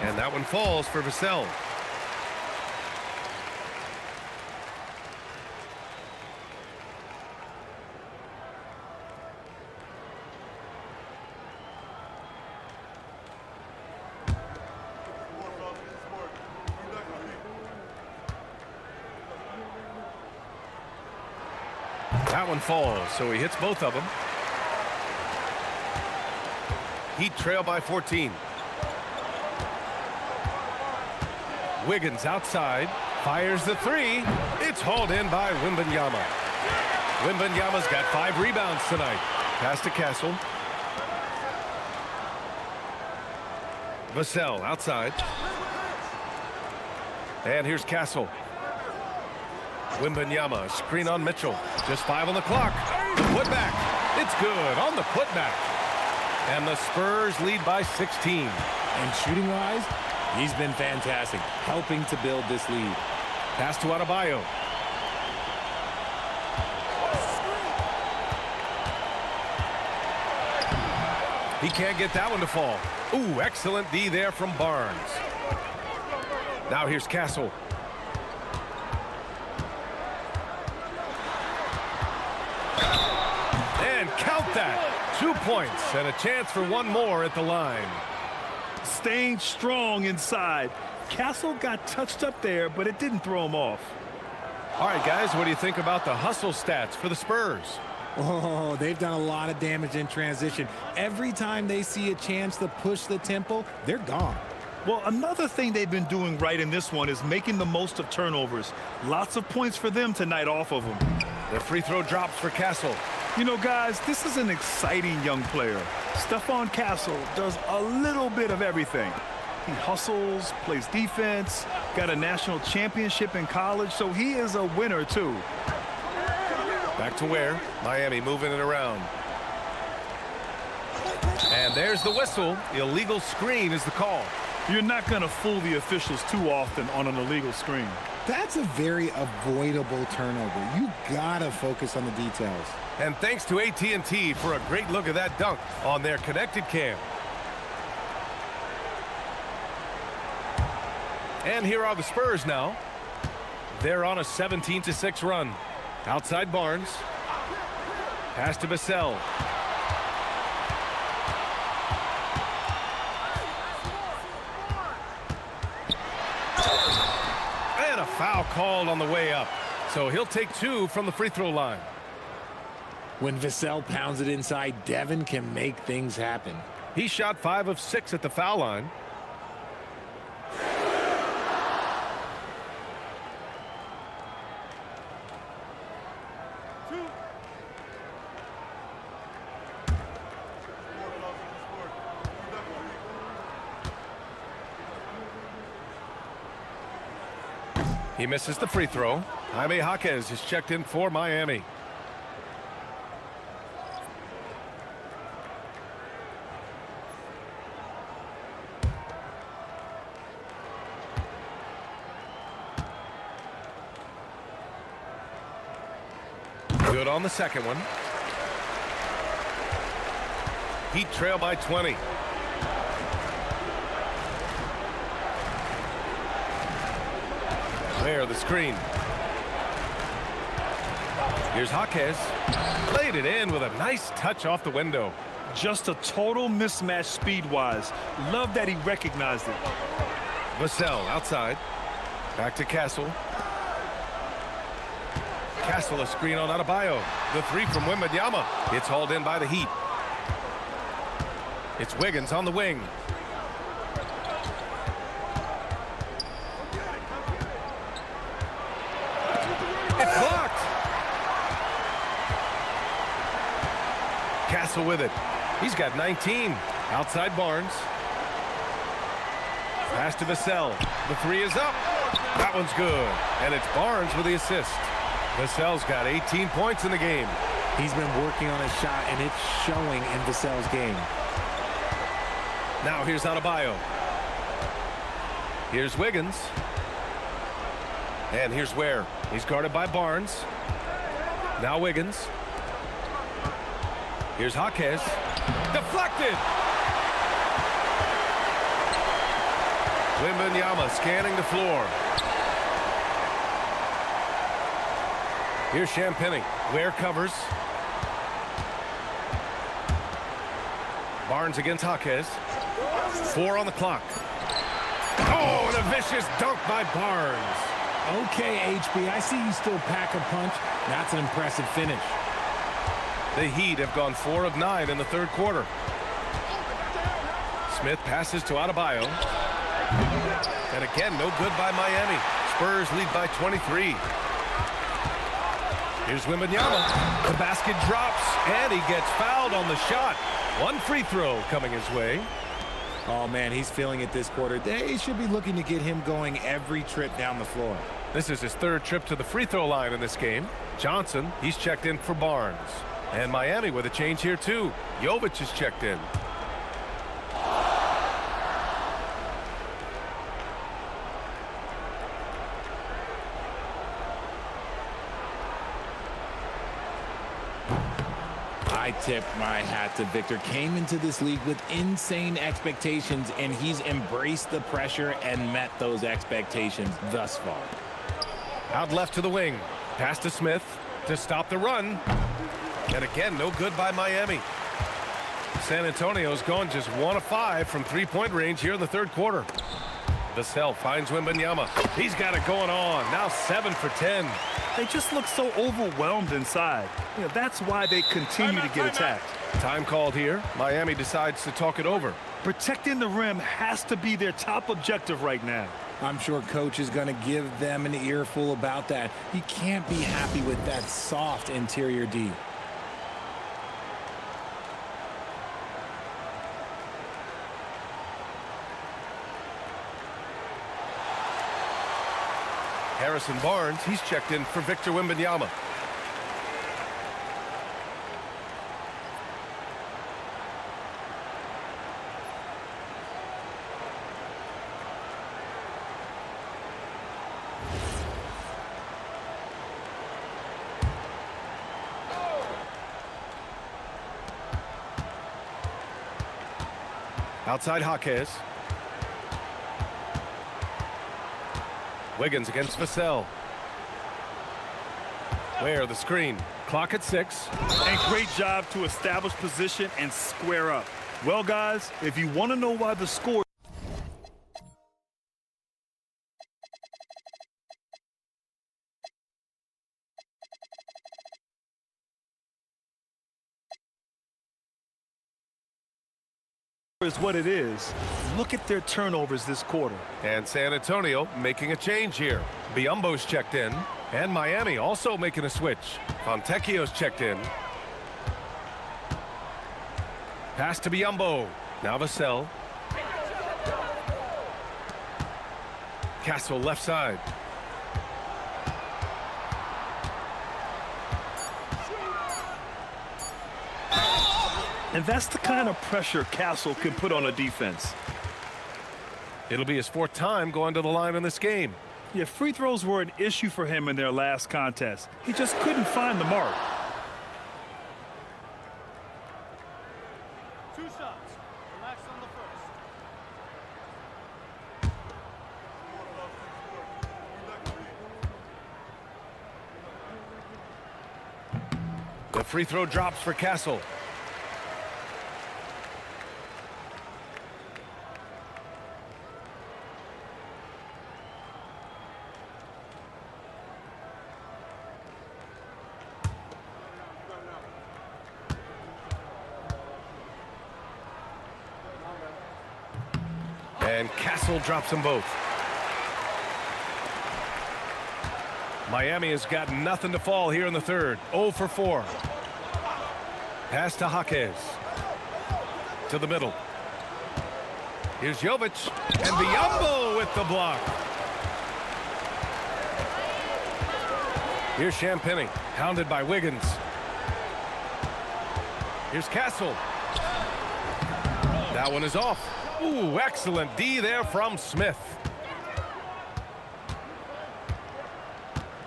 And that one falls for Vassell. That one falls, so he hits both of them. Heat trail by 14. Wiggins outside, fires the 3. It's hauled in by Wembanyama. Wembanyama's got 5 rebounds tonight. Pass to Castle. Vassell outside. And here's Castle. Wembanyama, screen on Mitchell. Just 5 on the clock. Putback. It's good on the putback. And the Spurs lead by 16. And shooting-wise, he's been fantastic, helping to build this lead. Pass to Adebayo. He can't get that one to fall. Ooh, excellent D there from Barnes. Now here's Castle. And count that. 2 points and a chance for one more at the line. Staying strong inside. Castle got touched up there, but it didn't throw him off. All right, guys, what do you think about the hustle stats for the Spurs? Oh, they've done a lot of damage in transition. Every time they see a chance to push the tempo, they're gone. Well, another thing they've been doing right in this one is making the most of turnovers. Lots of points for them tonight off of them. The free throw drops for Castle. You know, guys, this is an exciting young player. Stephon Castle does a little bit of everything. He hustles, plays defense, got a national championship in college, so he is a winner, too. Back to where? Miami moving it around. And there's the whistle. Illegal screen is the call. You're not going to fool the officials too often on an illegal screen. That's a very avoidable turnover. You gotta focus on the details. And thanks to AT&T for a great look at that dunk on their connected cam. And here are the Spurs now. They're on a 17-6 run. Outside Barnes. Pass to Vassell. And a foul called on the way up. So he'll take 2 from the free throw line. When Vassell pounds it inside, Devin can make things happen. He shot 5 of 6 at the foul line. He misses the free throw. Jaime Jaquez is checked in for Miami. Good on the second one. Heat trail by 20. There, the screen. Here's Jaquez. Played it in with a nice touch off the window. Just a total mismatch speed-wise. Love that he recognized it. Vassell outside. Back to Castle. Castle a screen on Adebayo. The 3 from Wembanyama. It's hauled in by the Heat. It's Wiggins on the wing. Castle with it. He's got 19. Outside Barnes. Pass to Vassell. The three is up. That one's good. And it's Barnes with the assist. Vassell's got 18 points in the game. He's been working on his shot, and it's showing in Vassell's game. Now here's Adebayo. Here's Wiggins. And here's Ware. He's guarded by Barnes. Now Wiggins. Here's Jaquez. Deflected! Wembanyama scanning the floor. Here's Champagnie. Ware covers. Barnes against Jaquez. 4 on the clock. Oh, and a vicious dunk by Barnes. Okay, HB, I see you still pack a punch. That's an impressive finish. The Heat have gone 4 of 9 in the third quarter. Smith passes to Adebayo. And again, no good by Miami. Spurs lead by 23. Here's Wembanyama. The basket drops, and he gets fouled on the shot. One free throw coming his way. Oh, man, he's feeling it this quarter. They should be looking to get him going every trip down the floor. This is his third trip to the free throw line in this game. Johnson, he's checked in for Barnes. And Miami with a change here, too. Jovic is checked in. I tip my hat to Victor. Came into this league with insane expectations, and he's embraced the pressure and met those expectations thus far. Out left to the wing. Pass to Smith to stop the run. And again, no good by Miami. San Antonio's gone just 1 of 5 from three-point range here in the third quarter. Vassell finds Wembanyama. He's got it going on. Now 7 for 10. They just look so overwhelmed inside. You know, that's why they continue to get attacked. Time called here. Miami decides to talk it over. Protecting the rim has to be their top objective right now. I'm sure coach is going to give them an earful about that. He can't be happy with that soft interior D. Harrison Barnes, he's checked in for Victor Wembanyama. Outside Jaquez. Wiggins against Vassell. Ware the screen. Clock at 6. And great job to establish position and square up. Well, guys, if you want to know why the score is what it is, look at their turnovers this quarter. And San Antonio making a change here. Biyombo's checked in. And Miami also making a switch. Fontecchio's checked in. Pass to Biyombo. Now Vassell. Castle left side. And that's the kind of pressure Castle can put on a defense. It'll be his 4th time going to the line in this game. Yeah, free throws were an issue for him in their last contest. He just couldn't find the mark. 2 shots. Relax on the first. The free throw drops for Castle. And Castle drops them both. Miami has got nothing to fall here in the third. 0 for 4. Pass to Jaquez. To the middle. Here's Jovic. And Biyombo with the block. Here's Champagnie, hounded by Wiggins. Here's Castle. That one is off. Ooh, excellent D there from Smith.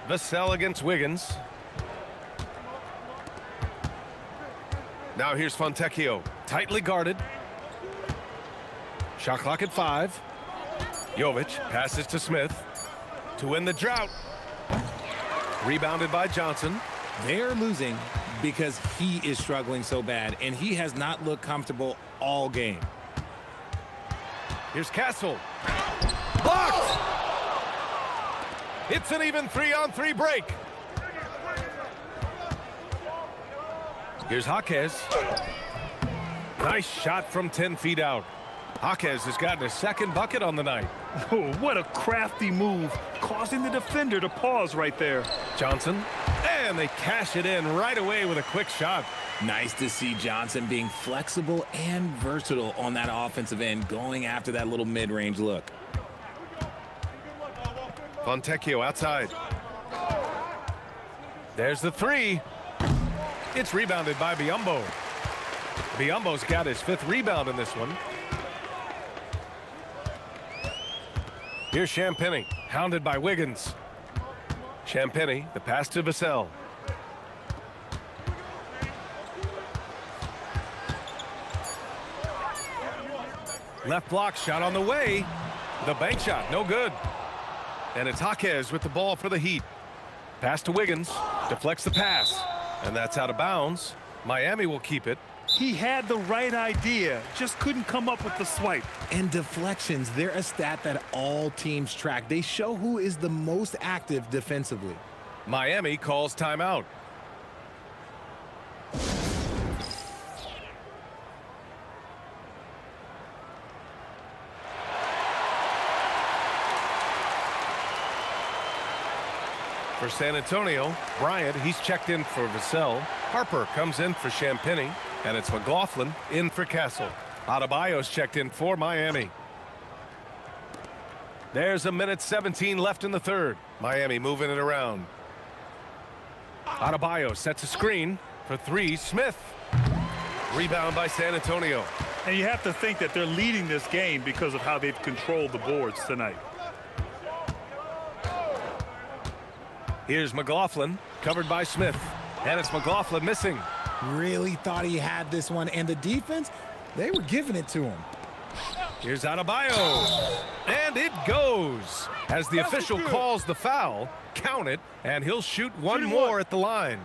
Vassell against Wiggins. Now here's Fontecchio, tightly guarded. Shot clock at 5. Jovic passes to Smith to win the drought. Rebounded by Johnson. They're losing because he is struggling so bad, and he has not looked comfortable all game. Here's Castle. Blocked! It's an even 3-on-3 break. Here's Jaquez. Nice shot from 10 feet out. Jaquez has gotten his second bucket on the night. Oh, what a crafty move, causing the defender to pause right there. Johnson, and they cash it in right away with a quick shot. Nice to see Johnson being flexible and versatile on that offensive end, going after that little mid-range look. Fontecchio outside. There's the 3. It's rebounded by Biyombo. Biyombo's got his 5th rebound in this one. Here's Champagnie, hounded by Wiggins. Champagnie, the pass to Vassell. Left block shot on the way. The bank shot, no good. And it's Jaquez with the ball for the Heat. Pass to Wiggins, deflects the pass. And that's out of bounds. Miami will keep it. He had the right idea, just couldn't come up with the swipe. And deflections, they're a stat that all teams track. They show who is the most active defensively. Miami calls timeout. For San Antonio, Bryant, he's checked in for Vassell. Harper comes in for Champagnie, and it's McLaughlin in for Castle. Adebayo's checked in for Miami. There's a minute 17 left in the third. Miami moving it around. Adebayo sets a screen for 3. Smith. Rebound by San Antonio. And you have to think that they're leading this game because of how they've controlled the boards tonight. Here's McLaughlin, covered by Smith. And it's McLaughlin missing. Really thought he had this one, and the defense, they were giving it to him. Here's Adebayo. And it goes. As the official calls the foul, count it, and he'll shoot one more at the line.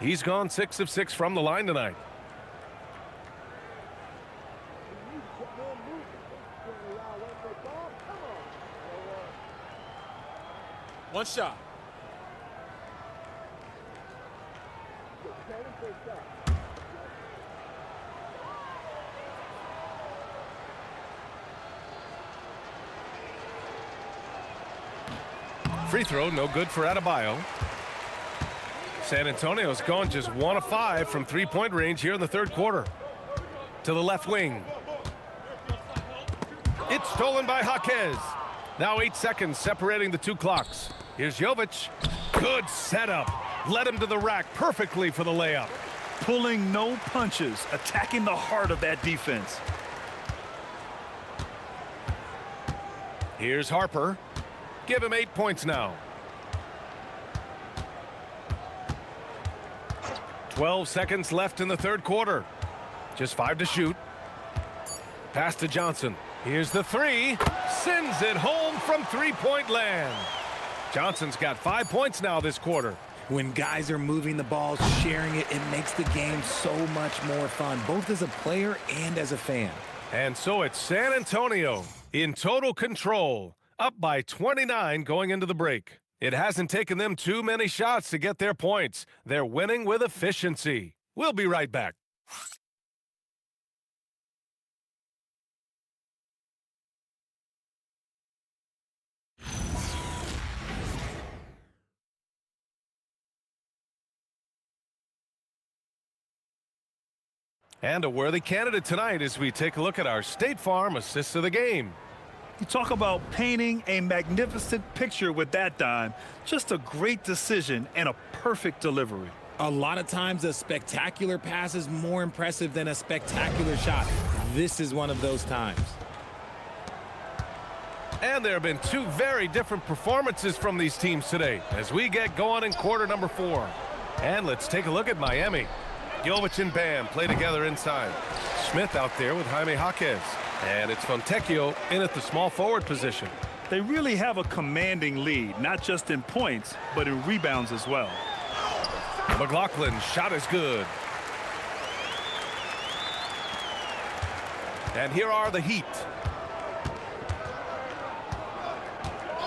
He's gone 6 of 6 from the line tonight. One shot. Free throw, no good for Adebayo. San Antonio's gone just 1 of 5 from three-point range here in the third quarter. To the left wing. It's stolen by Jaquez. Now 8 seconds separating the 2 clocks. Here's Jovic. Good setup. Led him to the rack perfectly for the layup. Pulling no punches, attacking the heart of that defense. Here's Harper. Give him 8 points now. 12 seconds left in the third quarter. Just 5 to shoot. Pass to Johnson. Here's the 3. Sends it home from three-point land. Johnson's got 5 points now this quarter. When guys are moving the ball, sharing it, it makes the game so much more fun, both as a player and as a fan. And so it's San Antonio in total control, up by 29 going into the break. It hasn't taken them too many shots to get their points. They're winning with efficiency. We'll be right back. And a worthy candidate tonight as we take a look at our State Farm assists of the game. You talk about painting a magnificent picture with that dime. Just a great decision and a perfect delivery. A lot of times a spectacular pass is more impressive than a spectacular shot. This is one of those times. And there have been two very different performances from these teams today as we get going in quarter number 4. And let's take a look at Miami. Jovic and Bam play together inside. Smith out there with Jaime Jaquez. And it's Fontecchio in at the small forward position. They really have a commanding lead, not just in points, but in rebounds as well. McLaughlin's shot is good. And here are the Heat.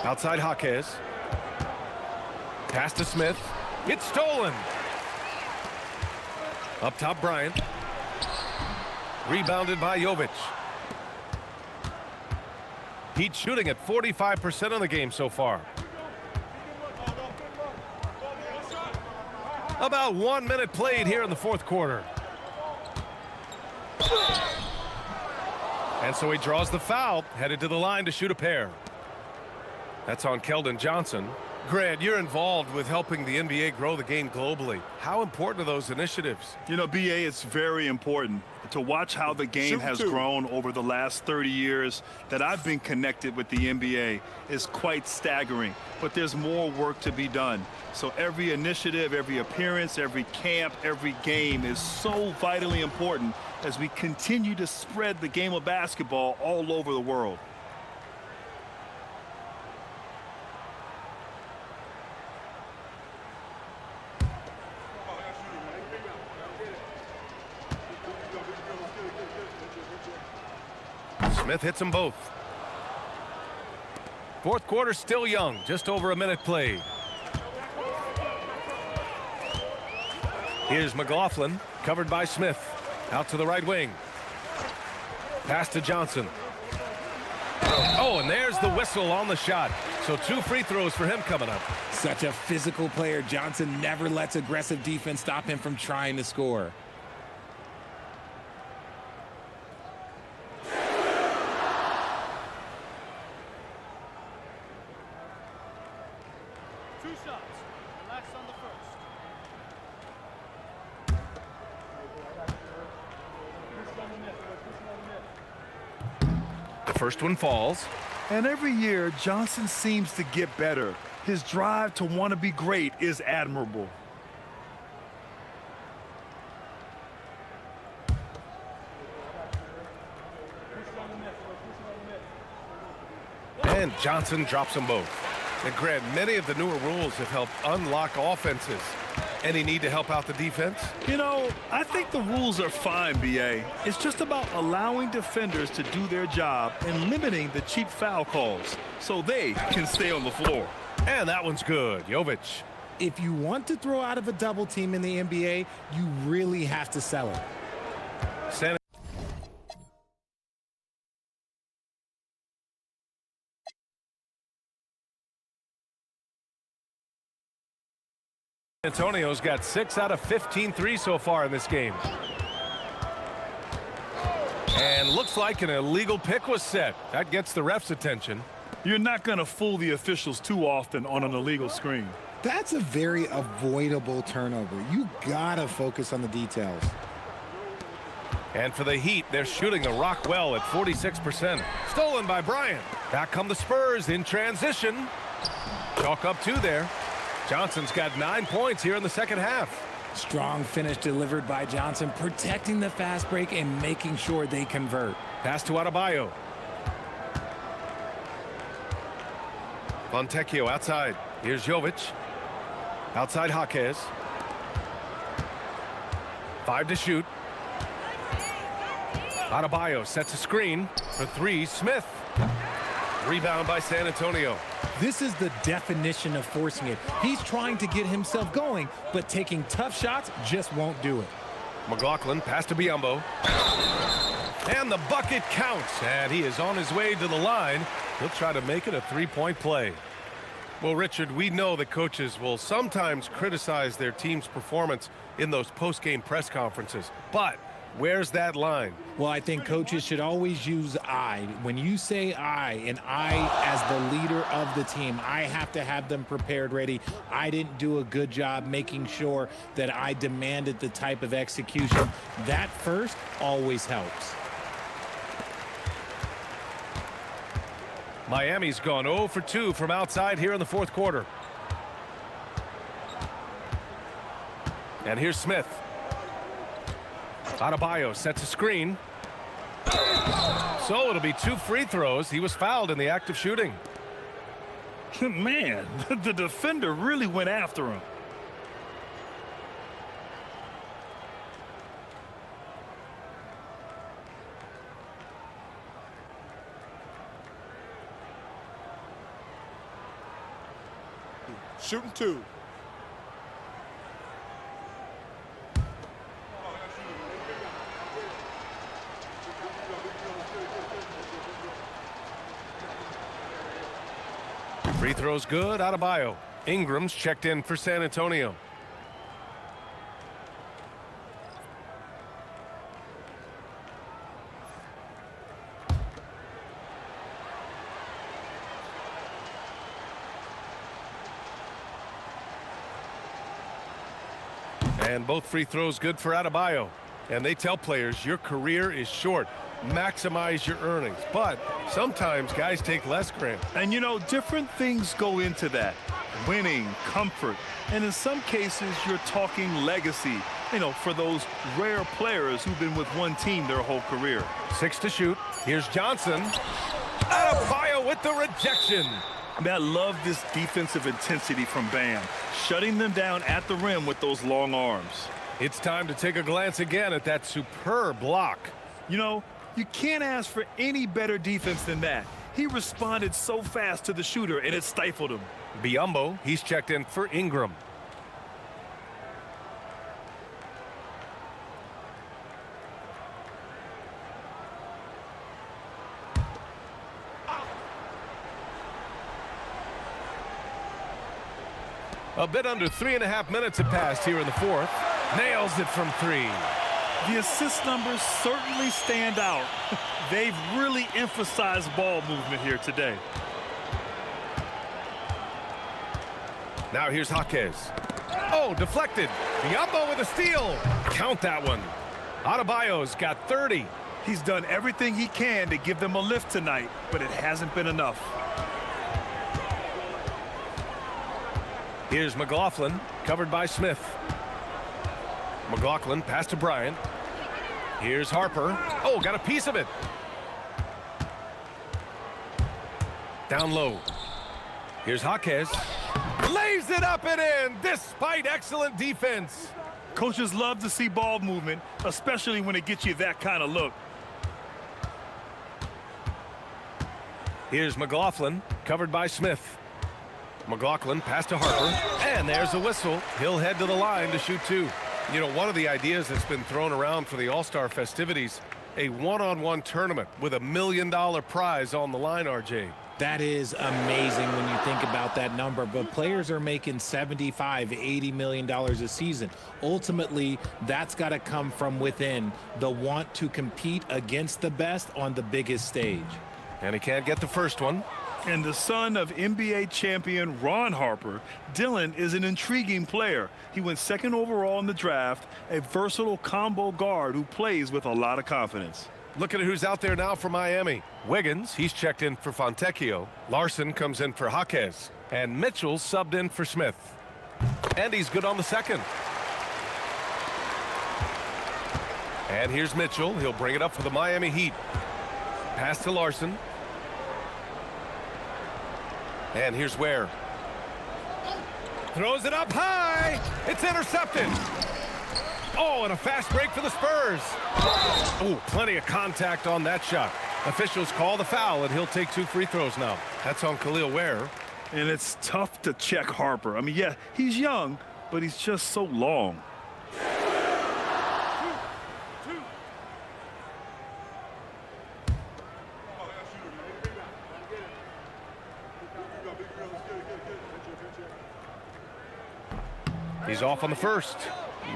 Outside Jaquez. Pass to Smith. It's stolen. Up top, Bryant. Rebounded by Jovic. Heat shooting at 45% of the game so far. About 1 minute played here in the fourth quarter. And so he draws the foul, headed to the line to shoot a pair. That's on Keldon Johnson. Grant, you're involved with helping the NBA grow the game globally. How important are those initiatives? You know, BA, it's very important to watch how the game has grown over the last 30 years that I've been connected with the NBA is quite staggering. But there's more work to be done. So every initiative, every appearance, every camp, every game is so vitally important as we continue to spread the game of basketball all over the world. Smith hits them both. Fourth quarter still young, just over a minute played. Here's McLaughlin, covered by Smith. Out to the right wing. Pass to Johnson. Oh, and there's the whistle on the shot. So 2 free throws for him coming up. Such a physical player. Johnson never lets aggressive defense stop him from trying to score. First one falls. And every year, Johnson seems to get better. His drive to want to be great is admirable. And Johnson drops them both. And Grant, many of the newer rules have helped unlock offenses. Any need to help out the defense? You know, I think the rules are fine, BA. It's just about allowing defenders to do their job and limiting the cheap foul calls so they can stay on the floor. And that one's good. Jovic. If you want to throw out of a double team in the NBA, you really have to sell it. San Antonio's got 6 out of 15 threes so far in this game. And looks like an illegal pick was set. That gets the ref's attention. You're not going to fool the officials too often on an illegal screen. That's a very avoidable turnover. You gotta focus on the details. And for the Heat, they're shooting the rock well at 46%. Stolen by Bryant. Back come the Spurs in transition. Chalk up 2 there. Johnson's got 9 points here in the second half. Strong finish delivered by Johnson, protecting the fast break and making sure they convert. Pass to Adebayo. Fontecchio outside. Here's Jovic. Outside Jaquez. 5 to shoot. Adebayo sets a screen for 3. Smith. Rebound by San Antonio. This is the definition of forcing it. He's trying to get himself going, but taking tough shots just won't do it. McLaughlin pass to Biyombo. And the bucket counts. And he is on his way to the line. He'll try to make it a 3-point play. Well, Richard, we know that coaches will sometimes criticize their team's performance in those post-game press conferences. But Where's that line? Well, I think coaches should always use I. When you say I, and I as the leader of the team, I have to have them prepared, ready. I didn't do a good job making sure that I demanded the type of execution. That first always helps. Miami's gone 0 for 2 from outside here in the fourth quarter. And here's Smith. Adebayo sets a screen. So it'll be 2 free throws. He was fouled in the act of shooting. Man, the defender really went after him. Shooting 2. Free throws good. Adebayo. Ingram's checked in for San Antonio. And both free throws good for Adebayo. And they tell players your career is short. Maximize your earnings. But sometimes guys take less, Grant. And, you know, different things go into that. Winning, comfort, and in some cases, you're talking legacy, you know, for those rare players who've been with one team their whole career. 6 to shoot. Here's Johnson. Adebayo with the rejection. I mean, I love this defensive intensity from Bam, shutting them down at the rim with those long arms. It's time to take a glance again at that superb block. You know, you can't ask for any better defense than that. He responded so fast to the shooter, and it stifled him. Biyombo, he's checked in for Ingram. A bit under 3.5 minutes have passed here in the fourth. Nails it from 3. The assist numbers certainly stand out. They've really emphasized ball movement here today. Now here's Jaquez. Oh, deflected. Biyombo with a steal. Count that one. Adebayo's got 30. He's done everything he can to give them a lift tonight, but it hasn't been enough. Here's McLaughlin, covered by Smith. McLaughlin, pass to Bryant. Here's Harper. Oh, got a piece of it. Down low. Here's Jaquez. Lays it up and in, despite excellent defense. Coaches love to see ball movement, especially when it gets you that kind of look. Here's McLaughlin, covered by Smith. McLaughlin, pass to Harper, and there's a whistle. He'll head to the line to shoot 2. You know, one of the ideas that's been thrown around for the All-Star festivities, a one-on-one tournament with $1 million prize on the line, RJ. That is amazing when you think about that number, but players are making $75, $80 million a season. Ultimately, that's got to come from within, the want to compete against the best on the biggest stage. And he can't get the first one. And the son of NBA champion Ron Harper, Dylan is an intriguing player. He went 2nd overall in the draft, a versatile combo guard who plays with a lot of confidence. Look at who's out there now for Miami. Wiggins, he's checked in for Fontecchio. Larson comes in for Jaquez. And Mitchell subbed in for Smith. And he's good on the second. And here's Mitchell. He'll bring it up for the Miami Heat. Pass to Larson. And here's Ware. Throws it up high. It's intercepted. Oh, and a fast break for the Spurs. Oh, plenty of contact on that shot. Officials call the foul, and he'll take 2 free throws now. That's on Khalil Ware. And it's tough to check Harper. I mean, yeah, he's young, but he's just so long. He's off on the first.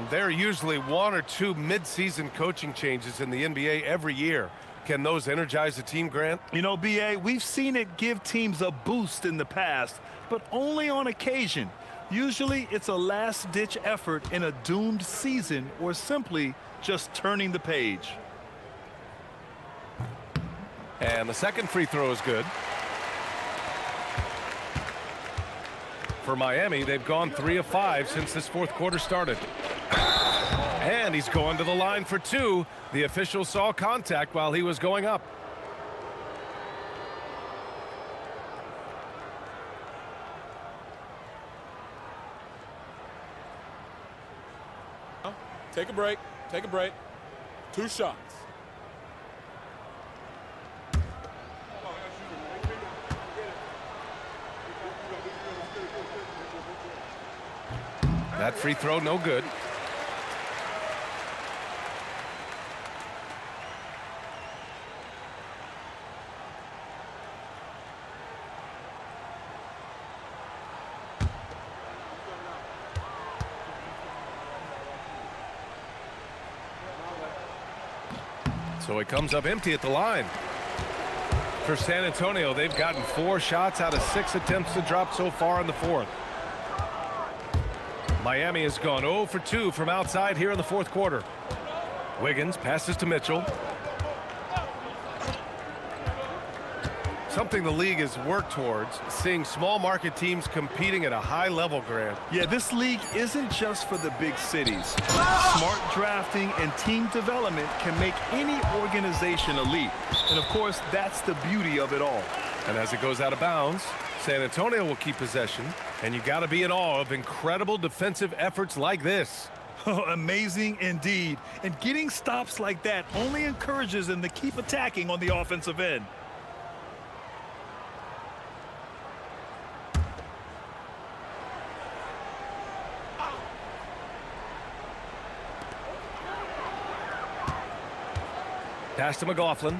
There are usually one or two mid-season coaching changes in the NBA every year. Can those energize the team, Grant? You know, B.A., we've seen it give teams a boost in the past, but only on occasion. Usually it's a last-ditch effort in a doomed season or simply just turning the page. And the second free throw is good. For Miami, they've gone 3 of 5 since this fourth quarter started. And he's going to the line for 2. The official saw contact while he was going up. Take a break. Take a break. 2 shots. That free throw, no good. So he comes up empty at the line. For San Antonio, they've gotten 4 shots out of 6 attempts to drop so far in the fourth. Miami has gone 0 for 2 from outside here in the fourth quarter. Wiggins passes to Mitchell. Something the league has worked towards, seeing small market teams competing at a high level, Grant. Yeah, this league isn't just for the big cities. Smart drafting and team development can make any organization elite. And of course, that's the beauty of it all. And as it goes out of bounds, San Antonio will keep possession. And you got to be in awe of incredible defensive efforts like this. Amazing indeed. And getting stops like that only encourages them to keep attacking on the offensive end. Pass to McLaughlin.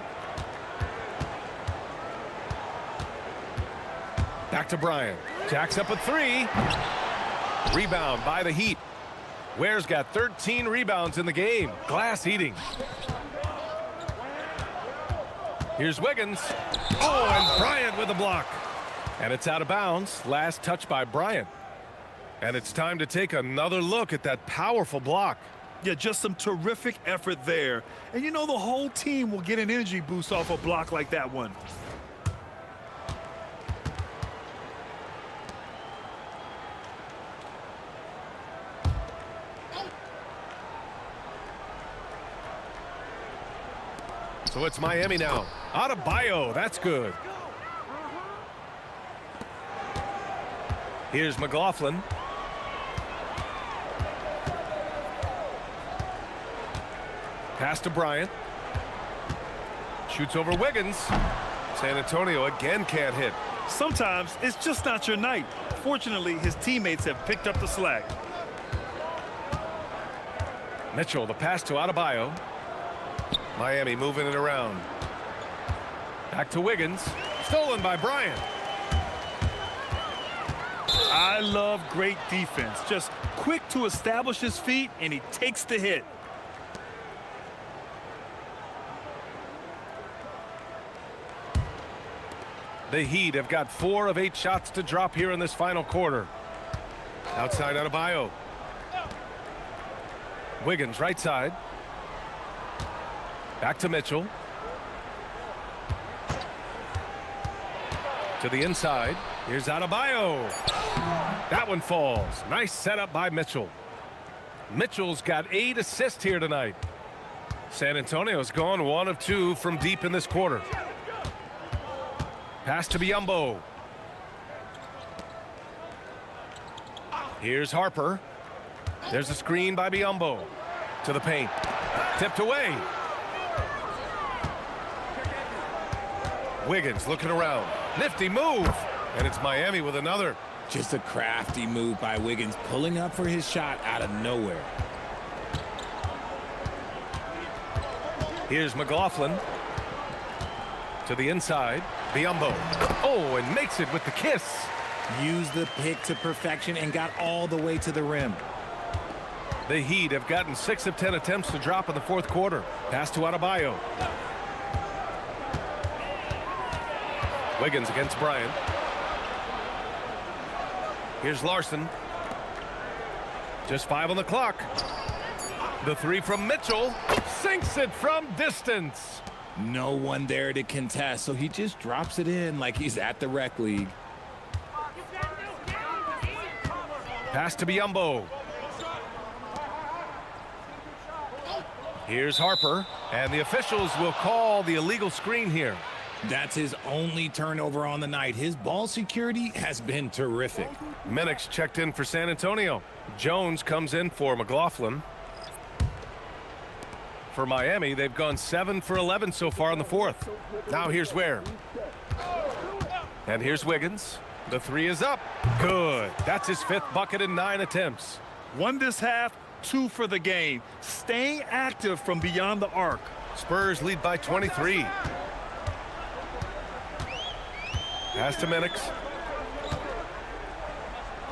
Back to Bryant. Jacks up a 3. Rebound by the Heat. Ware's got 13 rebounds in the game. Glass eating. Here's Wiggins. Oh, and Bryant with a block. And it's out of bounds. Last touch by Bryant. And it's time to take another look at that powerful block. Yeah, just some terrific effort there. And you know the whole team will get an energy boost off a block like that one. So it's Miami now. Adebayo, that's good. Here's McLaughlin. Pass to Bryant. Shoots over Wiggins. San Antonio again can't hit. Sometimes it's just not your night. Fortunately, his teammates have picked up the slack. Mitchell, the pass to Adebayo. Miami moving it around. Back to Wiggins. Stolen by Bryant. I love great defense. Just quick to establish his feet, and he takes the hit. The Heat have got 4 of 8 shots to drop here in this final quarter. Outside Adebayo. Wiggins right side. Back to Mitchell. To the inside. Here's Adebayo. That one falls. Nice setup by Mitchell. Mitchell's got 8 assists here tonight. San Antonio's gone 1 of 2 from deep in this quarter. Pass to Biyombo. Here's Harper. There's a screen by Biyombo. To the paint. Tipped away. Wiggins looking around. Nifty move. And it's Miami with another. Just a crafty move by Wiggins, pulling up for his shot out of nowhere. Here's McLaughlin. To the inside. Biyombo. Oh, and makes it with the kiss. Used the pick to perfection and got all the way to the rim. The Heat have gotten 6 of 10 attempts to drop in the fourth quarter. Pass to Adebayo. Wiggins against Bryant. Here's Larson. Just 5 on the clock. The three from Mitchell. Sinks it from distance. No one there to contest, so he just drops it in like he's at the rec league. Pass to Biyombo. Here's Harper, and the officials will call the illegal screen here. That's his only turnover on the night. His ball security has been terrific. Minix checked in for San Antonio. Jones comes in for McLaughlin. For Miami, they've gone 7 for 11 so far in the fourth. Now here's Ware. And here's Wiggins. The three is up. Good. That's his 5th bucket in 9 attempts. Won this half, 2 for the game. Staying active from beyond the arc. Spurs lead by 23. Pass to Minix.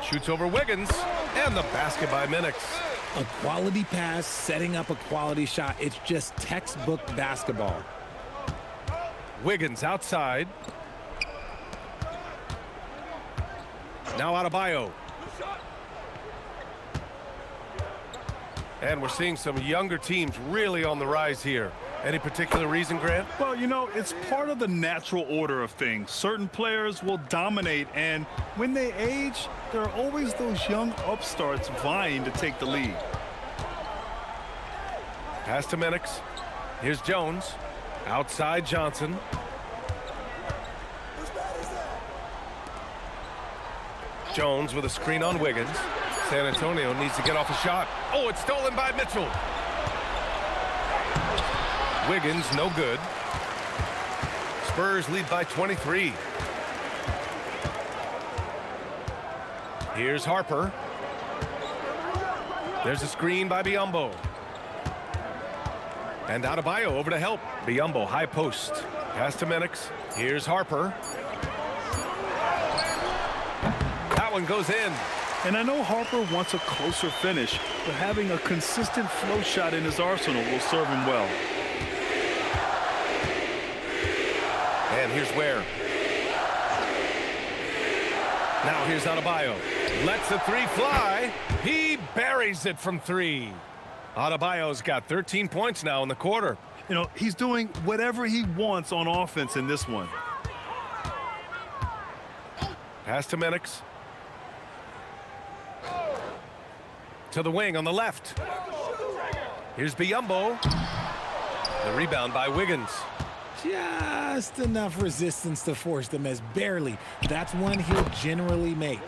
Shoots over Wiggins. And the basket by Minix. A quality pass, setting up a quality shot. It's just textbook basketball. Wiggins outside. Now Adebayo. And we're seeing some younger teams really on the rise here. Any particular reason, Grant? Well, you know, it's part of the natural order of things. Certain players will dominate, and when they age, there are always those young upstarts vying to take the lead. Pass to Minix. Here's Jones. Outside Johnson. Jones with a screen on Wiggins. San Antonio needs to get off a shot. Oh, it's stolen by Mitchell. Wiggins, no good. Spurs lead by 23. Here's Harper. There's a screen by Biyombo. And Adebayo over to help. Biyombo, high post. Pass to Minix. Here's Harper. That one goes in. And I know Harper wants a closer finish, but having a consistent flow shot in his arsenal will serve him well. And here's Ware. Now here's Adebayo. Lets the three fly. He buries it from 3. Adebayo's got 13 points now in the quarter. You know, he's doing whatever he wants on offense in this one. Pass to Minix. To the wing on the left. Here's Biyombo. The rebound by Wiggins. Just enough resistance to force the miss. Barely. That's one he'll generally make.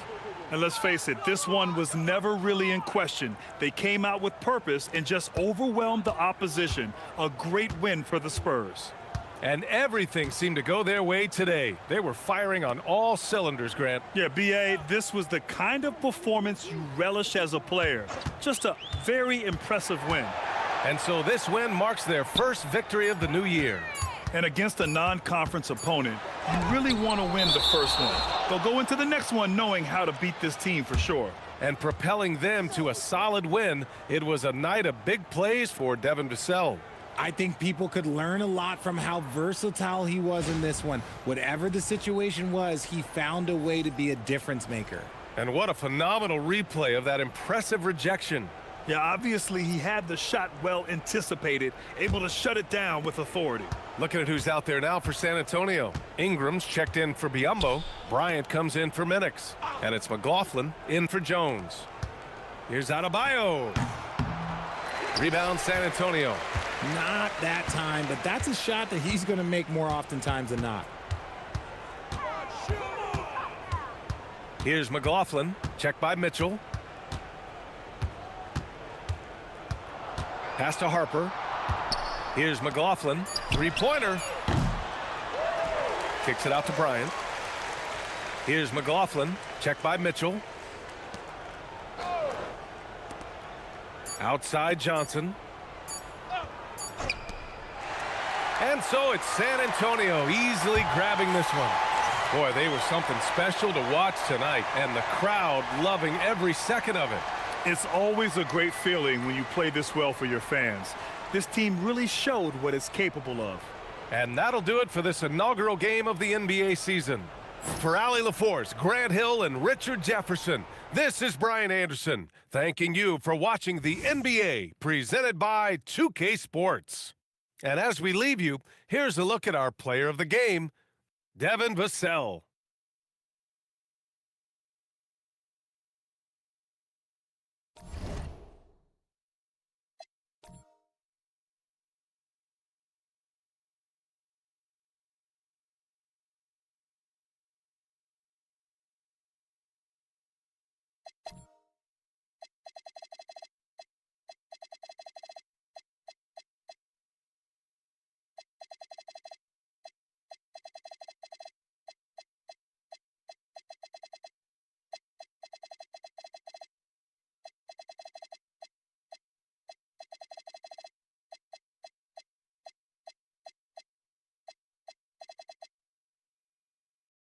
And let's face it, this one was never really in question. They came out with purpose and just overwhelmed the opposition. A great win for the Spurs. And everything seemed to go their way today. They were firing on all cylinders, Grant. Yeah, B.A., this was the kind of performance you relish as a player. Just a very impressive win. And so this win marks their first victory of the new year. And against a non-conference opponent, you really want to win the first one. They'll go into the next one knowing how to beat this team for sure. And propelling them to a solid win, it was a night of big plays for Devin Vassell. I think people could learn a lot from how versatile he was in this one. Whatever the situation was, he found a way to be a difference maker. And what a phenomenal replay of that impressive rejection. Yeah, obviously he had the shot well anticipated, able to shut it down with authority. Looking at who's out there now for San Antonio. Ingram's checked in for Biyombo. Bryant comes in for Minix. And it's McLaughlin in for Jones. Here's Adebayo. Rebound San Antonio. Not that time, but that's a shot that he's going to make more oftentimes than not. Here's McLaughlin. Checked by Mitchell. Pass to Harper. Here's McLaughlin. Three-pointer. Kicks it out to Bryant. Here's McLaughlin. Checked by Mitchell. Outside Johnson. And so it's San Antonio easily grabbing this one. Boy, they were something special to watch tonight, and the crowd loving every second of it. It's always a great feeling when you play this well for your fans. This team really showed what it's capable of. And that'll do it for this inaugural game of the NBA season. For Allie LaForce, Grant Hill, and Richard Jefferson, this is Brian Anderson, thanking you for watching the NBA presented by 2K Sports. And as we leave you, here's a look at our player of the game, Devin Vassell.